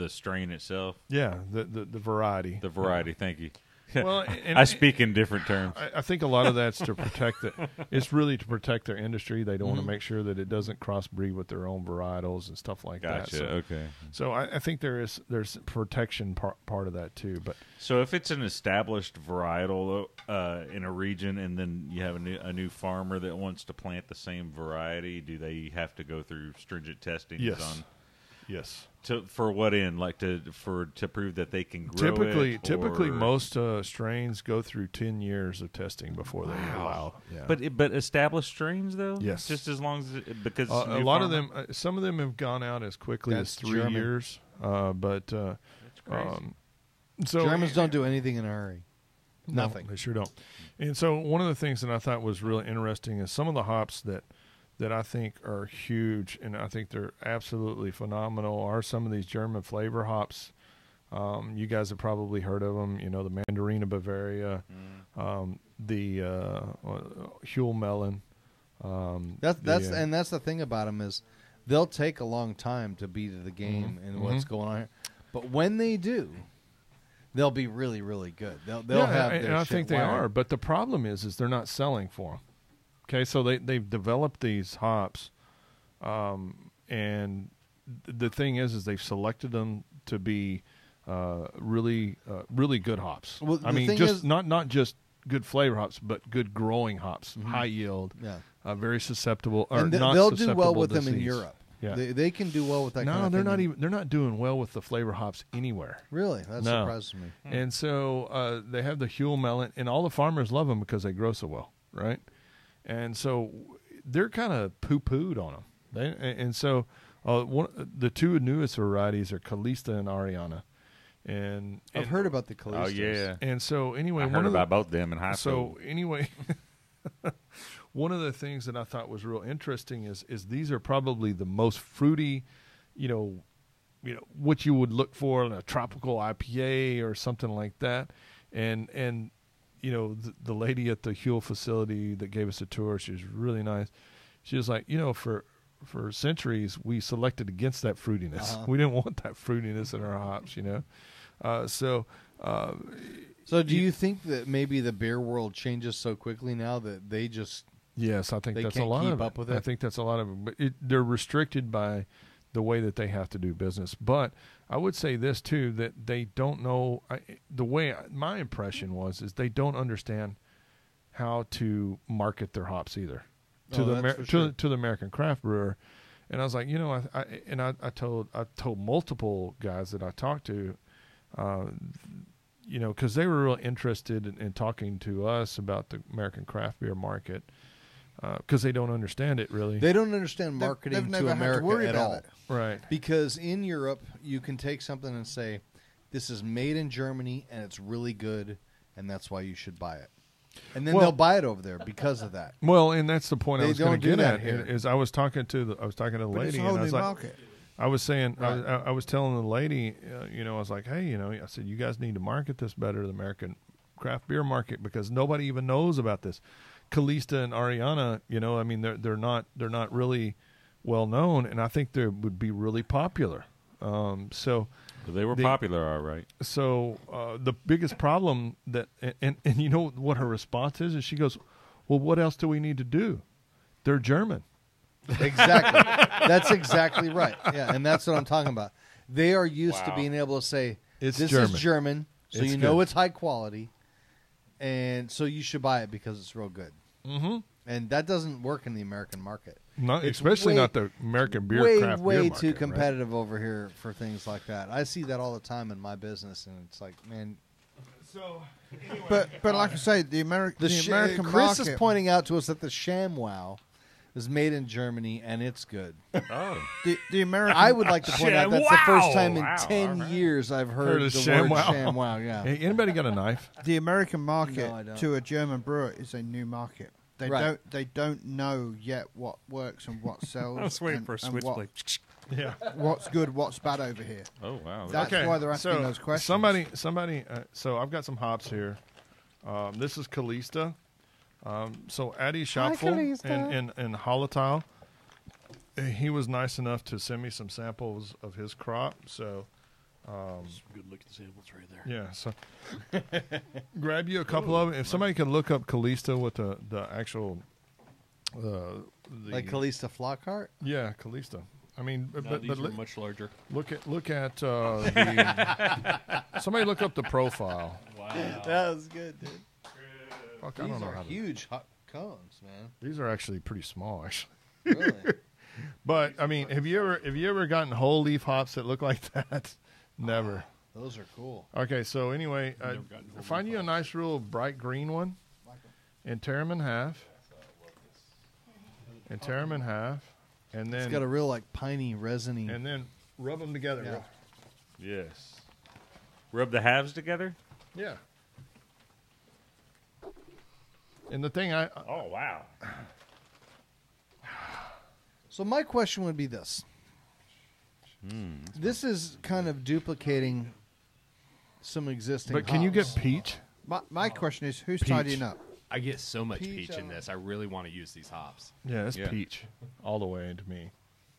strain itself? Yeah, the variety. The variety. Thank you. Well, I speak in different terms. I think a lot of that's to protect it. It's really to protect their industry. They don't want to make sure that it doesn't crossbreed with their own varietals and stuff like that. Gotcha. Okay. So I think there's protection part of that too. But so if it's an established varietal in a region, and then you have a new farmer that wants to plant the same variety, do they have to go through stringent testing? Yes. For what end? Like to prove that they can grow it? Typically, most strains go through 10 years of testing before they allow. Yeah. But established strains though? Yes. Just as long as because a lot of them, some of them have gone out as quickly as 3 years. But that's crazy. So Germans don't do anything in a hurry. Nothing. No, they sure don't. And so one of the things that I thought was really interesting is some of the hops that I think are huge, and I think they're absolutely phenomenal, are some of these German flavor hops. You guys have probably heard of them. The Mandarina Bavaria, the Huel Melon. That's the thing about them is they'll take a long time to beat the game and what's going on here. But when they do, they'll be really, really good. They'll have their and I shit think they wired. are. But the problem is they're not selling for them. Okay, so they've developed these hops, and the thing is they've selected them to be really good hops. Well, I the mean, thing just is- not just good flavor hops, but good growing hops, high yield, very susceptible. Or And not they'll do susceptible well with to them in disease. Europe. Yeah. They can do well with that. No, kind of they're thing not even. They're not doing well with the flavor hops anywhere. Really, that No. surprises me. And so they have the Huell melon, and all the farmers love them because they grow so well, right? And so they're kind of poo-pooed on them. And so the two newest varieties are Calista and Ariana. And I've heard about the Callistas. Oh yeah. And so anyway, I heard about both them in high school. So anyway, one of the things that I thought was real interesting is these are probably the most fruity, you know, what you would look for in a tropical IPA or something like that. And you know, the lady at the Huell facility that gave us a tour, she was really nice. She was like, you know, for centuries we selected against that fruitiness. We didn't want that fruitiness in our hops, you know. So do you think that maybe the beer world changes so quickly now that they just yes, I think they that's can't a lot keep of up it. with it? I think that's a lot of it. But they're restricted by the way that they have to do business. But I would say this too, that they don't know the way. My impression is they don't understand how to market their hops either to the American craft brewer. And I was like, you know, I told multiple guys that I talked to, you know, because they were real interested in talking to us about the American craft beer market, because they don't understand it really. They don't understand marketing They've to never had to America worry at about all. it. Right. Because in Europe, you can take something and say, this is made in Germany and it's really good, and that's why you should buy it. And then they'll buy it over there because of that. Well, and that's the point I They was going don't to do get that at. here. Is I was talking to the But lady, it's a and whole I new was like, market. I was saying, I was telling the lady, you know, I was like, hey, you know, I said, you guys need to market this better to the American craft beer market because nobody even knows about this. Calista and Ariana, you know, I mean, they're not really well known, and I think they would be really popular. So they were popular, all right. So the biggest problem that, and you know what her response is she goes, well, what else do we need to do? They're German. Exactly. That's exactly right. Yeah, and that's what I'm talking about. They are used to being able to say, It's this German. is German, so It's you know good. it's high quality, and so you should buy it because it's real good. Mm-hmm. And that doesn't work in the American market. Not, It's especially way- not the American beer craft beer way market, too right? competitive over here for things like that. I see that all the time in my business, and it's like, man. So, But like I say, the American Chris market. is pointing out to us that the ShamWow is made in Germany, and it's good. Oh. The American. I would like to point out that's the first time in Wow. 10 years I've heard Heard the of word ShamWow. ShamWow. Yeah. Hey, anybody got a knife? The American market No, I don't. to a German brewer is a new market. They don't know yet what works and what sells. I was waiting and, for a and switchblade. Yeah. what's good, what's bad over here. Oh wow. That's why they're asking those questions. Somebody. So I've got some hops here. This is Calista. So Addy Schopfel in Hallertau, he was nice enough to send me some samples of his crop. So Good looking samples right there. yeah, so grab you a couple of them. If somebody can look up Calista with the actual Like Calista Flockhart? yeah, Calista. I mean, Now these are much larger. look at the somebody look up the profile. Wow. That was good, dude. Fuck, I These don't know are how to. huge hot cones, man. These are actually pretty small, actually. Really? But I mean, have you ever gotten whole leaf hops that look like that? Never. Those are cool. Okay, so anyway, Never gotten whole find leaf you a nice, real bright green one, and tear them in half, and tear them in half, and It's then got a real, like, piney, resiny. and then rub them together. Yeah. Yes. Rub the halves together? Yeah. And the thing Oh wow. So my question would be this. This is kind of duplicating some existing but can you get hops. peach? My question is, who's Peach. tidying up? I get so much Peach, peach in this. I really want to use these hops. Yeah, it's Yeah. peach all the way to me.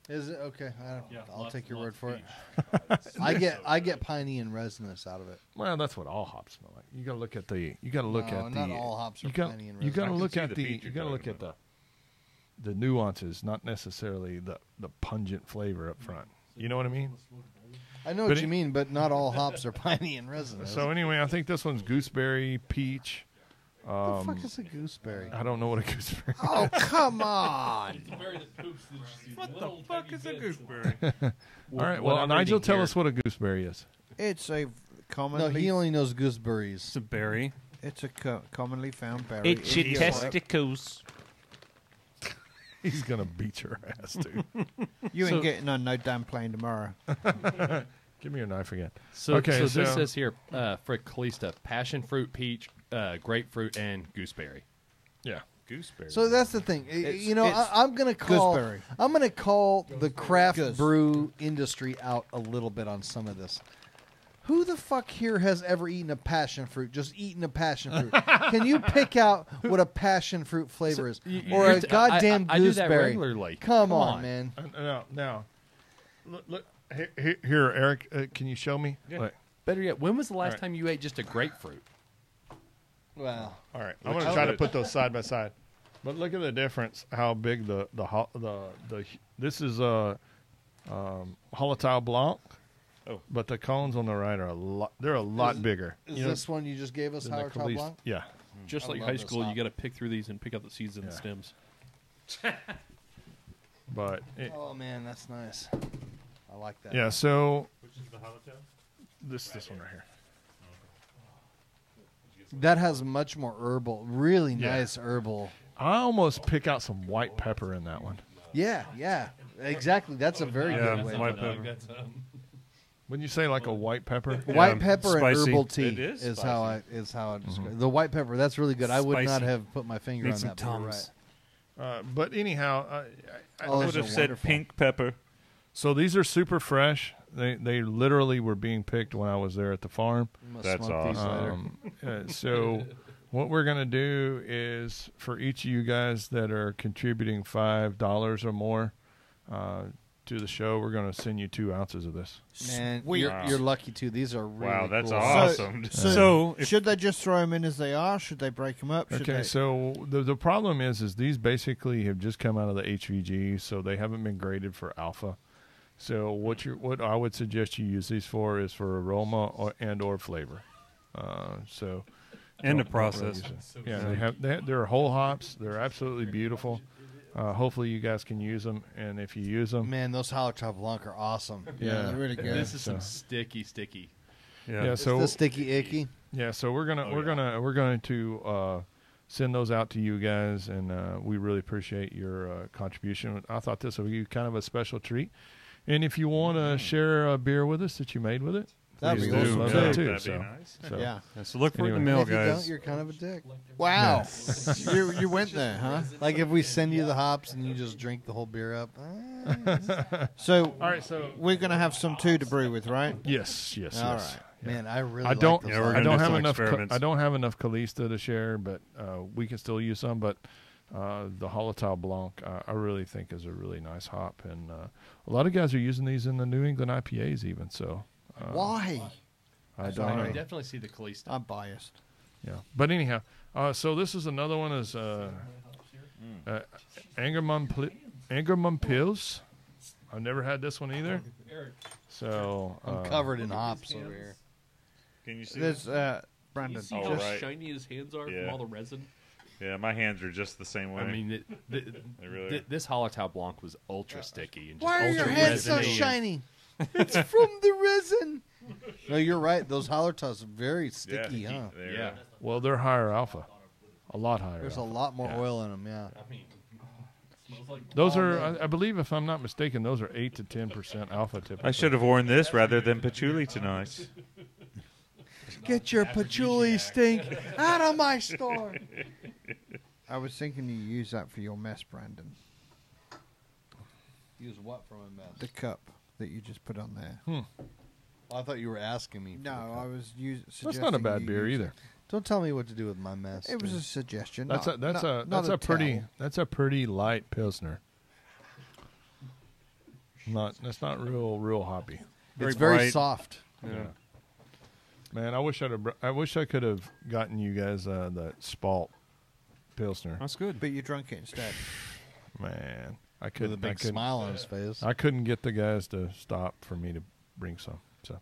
Is it? Okay. I'll take your word for it. it. I get piney and resinous out of it. Well, that's what all hops smell like. You got to look at the. You got to look No, at not the. all hops are you got. piney and You got to I can look see at the the. peach You you're got to look talking at the nuances, not necessarily the pungent flavor up front. You know what I mean? I know what you mean, but not all hops are piney and resinous. So anyway, I think this one's gooseberry, peach. What the fuck is a gooseberry? I don't know what a gooseberry is. Oh, come on. What the fuck is a gooseberry? All right, well, Nigel, tell us what a gooseberry is. It's a commonly... No, he only knows gooseberries. It's a berry. It's a commonly found berry. It's your testicles. He's going to beat your ass, dude. You ain't getting on no damn plane tomorrow. Give me your knife again. So, Okay, so so- this says here, for Calista, passion fruit, peach, grapefruit, and gooseberry. Yeah. Gooseberry. So that's the thing. You know, it's I'm gonna call. gooseberry. I'm gonna call the craft Goose. brew industry out a little bit on some of this. Who the fuck here has ever eaten a passion fruit? Just eaten a passion fruit? Can you pick out what a passion fruit flavor is, or a goddamn I do gooseberry? that regularly. Come on, man. Now, look here, Eric. Can you show me? Yeah. Look. Better yet, when was the last All right. time you ate just a grapefruit? Wow. All right, I'm going to try to put those side by side. But look at the difference. How big the this is a Holotail Blanc. Oh. But the cones on the right are a lot. They're a lot bigger. Is You know, this one you just gave us, than the Howard Caliste. Blanc? Yeah. Just I like love high this school, hop. you got to pick through these and pick out the seeds and the stems. But Oh man, that's nice. I like that. yeah. So Which is the Holotail? this one right here. That has much more herbal, really Yeah. nice herbal. I almost pick out some white pepper in that one. Yeah, yeah, exactly. That's a very Yeah, good way. white pepper. Wouldn't you say like a white pepper? White pepper and spicy. herbal tea It is how I describe the white pepper. That's really good. I would not Spicy. have put my finger Need on some that. But you're Tums. right. But anyhow, Oh, I those would are have said wonderful. pink pepper. so these are super fresh. They literally were being picked when I was there at the farm. I'm gonna That's smoke these awesome. later. So what we're going to do is for each of you guys that are contributing $5 or more to the show, we're going to send you 2 ounces of this. Man, Sweet. you're lucky too. These are really Wow, that's cool. awesome. So, if, Should they just throw them in as they are? Should they break them up? Should Okay, they... so the problem is these basically have just come out of the HVG, so they haven't been graded for alpha. So what I would suggest you use these for is for aroma or flavor. So and the don't really process. use it. Yeah, they're whole hops. They're absolutely beautiful. Hopefully you guys can use them, and if you use them, Man, those Holotail Blanc are awesome. Yeah, they're really good. This is some so- sticky. yeah. So The sticky icky. yeah, so we're going to send those out to you guys, and we really appreciate your contribution. I thought this would be kind of a special treat, and if you want to share a beer with us that you made with it, That'd please be do. awesome, Love too. that too. That'd be So, nice. so- Yeah. Yeah, so look for it in the Anyway. mail, If you don't, guys. you're kind of a dick. Wow. you went there, huh? Like if we send you the hops and you just drink the whole beer up. So All right, so we're going to have some too to brew with, right? yes. All Yes. right. Man, I really I don't. like those Yeah, we're hops. I gonna don't do have some enough. experiments. I don't have enough Calista to share, but we can still use some. But the Holotail Blanc, I really think is a really nice hop, and a lot of guys are using these in the New England IPAs, even. So Why? I I don't can know. definitely see the Calista. I'm biased. Yeah, but anyhow, so this is another one is Angerman Pils. I've never had this one either. So I'm covered in hops over here. Can you see? There's You Brandon. see Oh, how right. shiny his hands are Yeah. from all the resin? Yeah, my hands are just the same way. I mean, They really are. this Holotail Blanc was ultra sticky and just Why are your ultra hands so resiny and- shiny? It's from the resin. No, you're right. Those Holotails are very yeah, sticky, huh? they're- Yeah. well, they're higher alpha, a lot higher. There's a alpha. lot more oil in them, yeah. Those are, I believe, if I'm not mistaken, those are 8 to 10% alpha typically. I should have worn this rather than patchouli tonight. Get your patchouli stink out of my store. I was thinking you use that for your mess, Brandon. Use what from a mess? The cup that you just put on there. I thought you were asking me. for No, the cup. I was suggesting. That's not a bad you beer use either. Don't tell me what to do with my mess. It was dude. a suggestion. That's not, a that's not, a not that's a pretty tell. that's a pretty light pilsner. That's not real hoppy. It's very bright. soft. Yeah. Man, I wish I could have gotten you guys that Spalt pilsner. That's good. But you drank it instead. Man, I With couldn't. a big smile on his face. I couldn't get the guys to stop for me to bring some. So,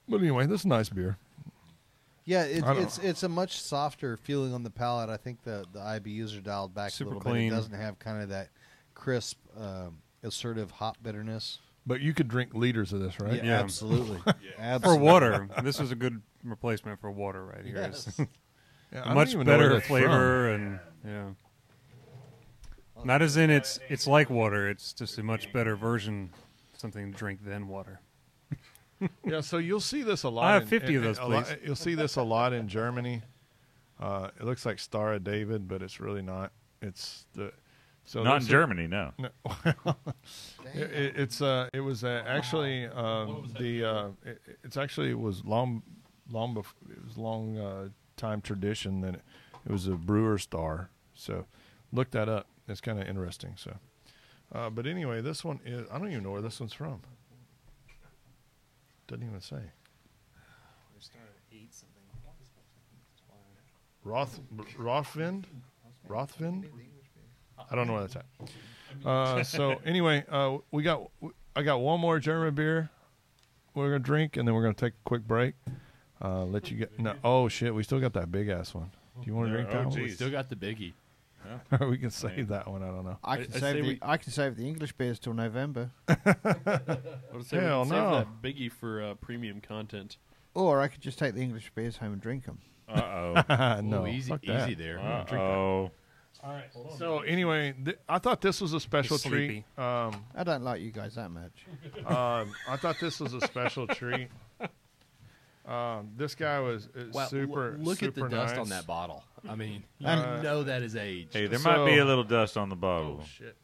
but anyway, this is a nice beer. Yeah, it's a much softer feeling on the palate. I think the IBUs are dialed back Super a little clean. bit. It doesn't have kind of that crisp, assertive hop bitterness. But you could drink liters of this, right? Yeah, absolutely. For Absolutely. water, this is a good replacement for water right here. Yes. It's Yeah, I a don't much even know where better that's flavor, and not as in it's like water. It's just a much better version, something to drink than water. Yeah, so you'll see this a lot. I have 50 of those, please. You'll see this a lot in Germany. It looks like Star of David, but it's really not. It's the not in Germany, no. It was actually it was long before, it was long time tradition that it was a brewer star. So look that up. It's kind of interesting. So, but anyway, this one is, I don't even know where this one's from. Doesn't even say. Rothvind? I don't know where that's at. So anyway, I got one more German beer we're gonna drink, and then we're gonna take a quick break. Let you get. No, oh shit, we still got that big ass one. Do you want to drink that one? We still got the biggie. Or we can save that one. I don't know. I can save the English beers till November. Hell save no. that biggie for premium content. Or I could just take the English beers home and drink them. No, Ooh, easy, fuck that. easy there. Uh-oh. All right. So anyway, I thought this was a special treat. I don't like you guys that much. I thought this was a special treat. This guy was super. Look super at the dust nice. on that bottle. I mean, you Uh, know that is aged. Hey, there might be a little dust on the bottle. Oh shit!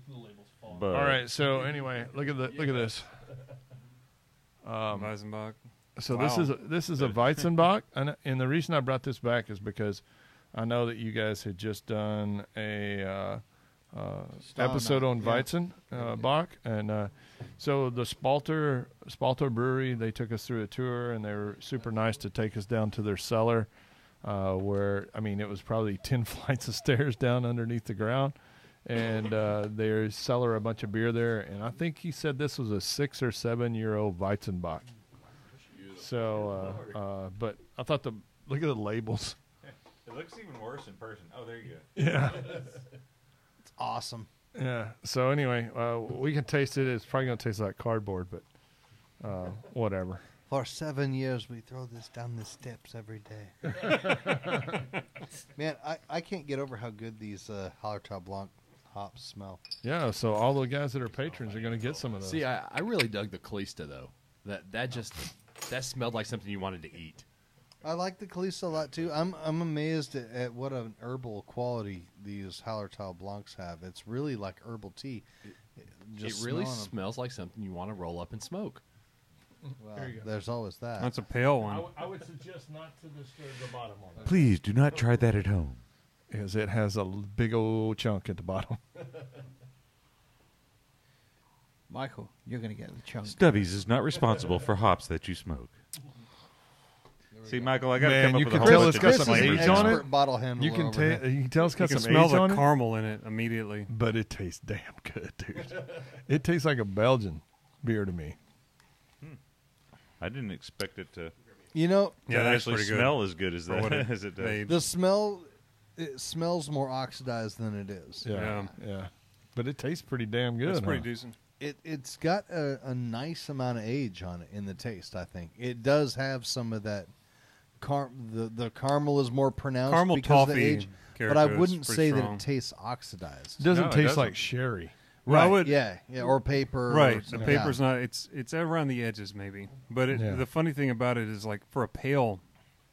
The label's falling. But All right. So anyway, look at this. Weizenbach. So Wow. this is a Weizenbach, and the reason I brought this back is because I know that you guys had just done a episode on Weizen Bach, and so the Spalter Brewery, they took us through a tour, and they were super nice to take us down to their cellar, where I mean it was probably 10 flights of stairs down underneath the ground, and they cellar a bunch of beer there, and I think he said this was a 6 or 7 year old Weizenbach. So, but I thought look at the labels. it looks even worse in person. Oh, there you go. Yeah. It's awesome. Yeah. So anyway, we can taste it. It's probably going to taste like cardboard, but whatever. For 7 years, we throw this down the steps every day. Man, I can't get over how good these Hallertau Blanc hops smell. Yeah. So all the guys that are patrons are going to get some of those. See, I really dug the Calista though. That smelled like something you wanted to eat. I like the Calista a lot too. I'm amazed at what an herbal quality these Hallertau Blancs have. It's really like herbal tea. It really smelling 'em. smells like something you want to roll up and smoke. Well, there's always that. That's a pale one. I would suggest not to disturb the bottom on that. Please do not try that at home. Because it has a big old chunk at the bottom. Michael, you're going to get the chunk. Stubbies is not responsible for hops that you smoke. See, Michael, I got to Man, come up you with a can whole tell bunch it's of got some disclaimers age on now. it. Expert bottle handler. You can over here. you can tell it's You got can some smell age the on it, caramel in it immediately. but it tastes damn good, dude. It tastes like a Belgian beer to me. I didn't expect it to You know, Yeah, that's actually pretty good. smell as good as For what that as it does. they- the smell, it smells more oxidized than it is. Yeah. But it tastes pretty damn good. That's pretty huh? decent. It's got a nice amount of age on it in the taste, I think. It does have some of that. The caramel is more pronounced Caramel because of the toffee age, but I character is wouldn't pretty say strong. that it tastes oxidized. It doesn't No, it taste doesn't. like sherry. Well, I would- yeah, or paper. Right, or the something. paper's not. It's around the edges maybe, but the funny thing about it is like for a pale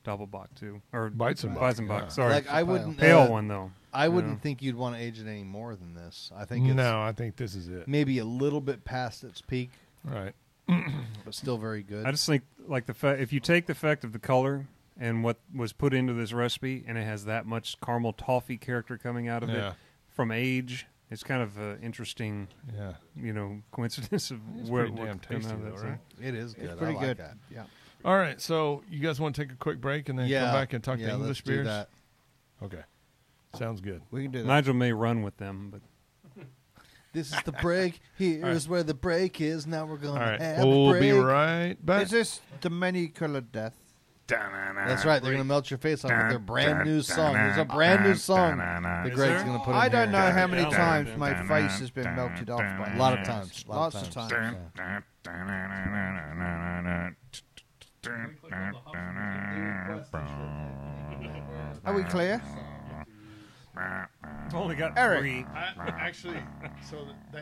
Doppelbock too, or Weizenbach, yeah. Sorry, Like I wouldn't pale one though. I wouldn't think you'd want to age it any more than this. I think it's No, I think this is it. maybe a little bit past its peak, Right. but still very good. I just think like if you take the effect of the color and what was put into this recipe, and it has that much caramel toffee character coming out of Yeah. it from age, it's kind of an interesting, Yeah. coincidence of It's where pretty damn what could come tasty out of though, that. right? It is good. It's pretty I like good. that. Yeah. All right. So you guys want to take a quick break and then come back and talk yeah, to English let's do beers? that. Okay. Sounds good. We can do that. Nigel may run with them, but This is the break. Here's where the break is. Now we're going to have a We'll break. be right back. Is this the many-colored death? That's right. They're going to melt your face off with their brand new song. There's a brand new song that Greg's going to put in I don't here. know how many times my face has been melted off by A lot of times. Lots of times. Are we clear? Only got Eric. 3. Actually, so they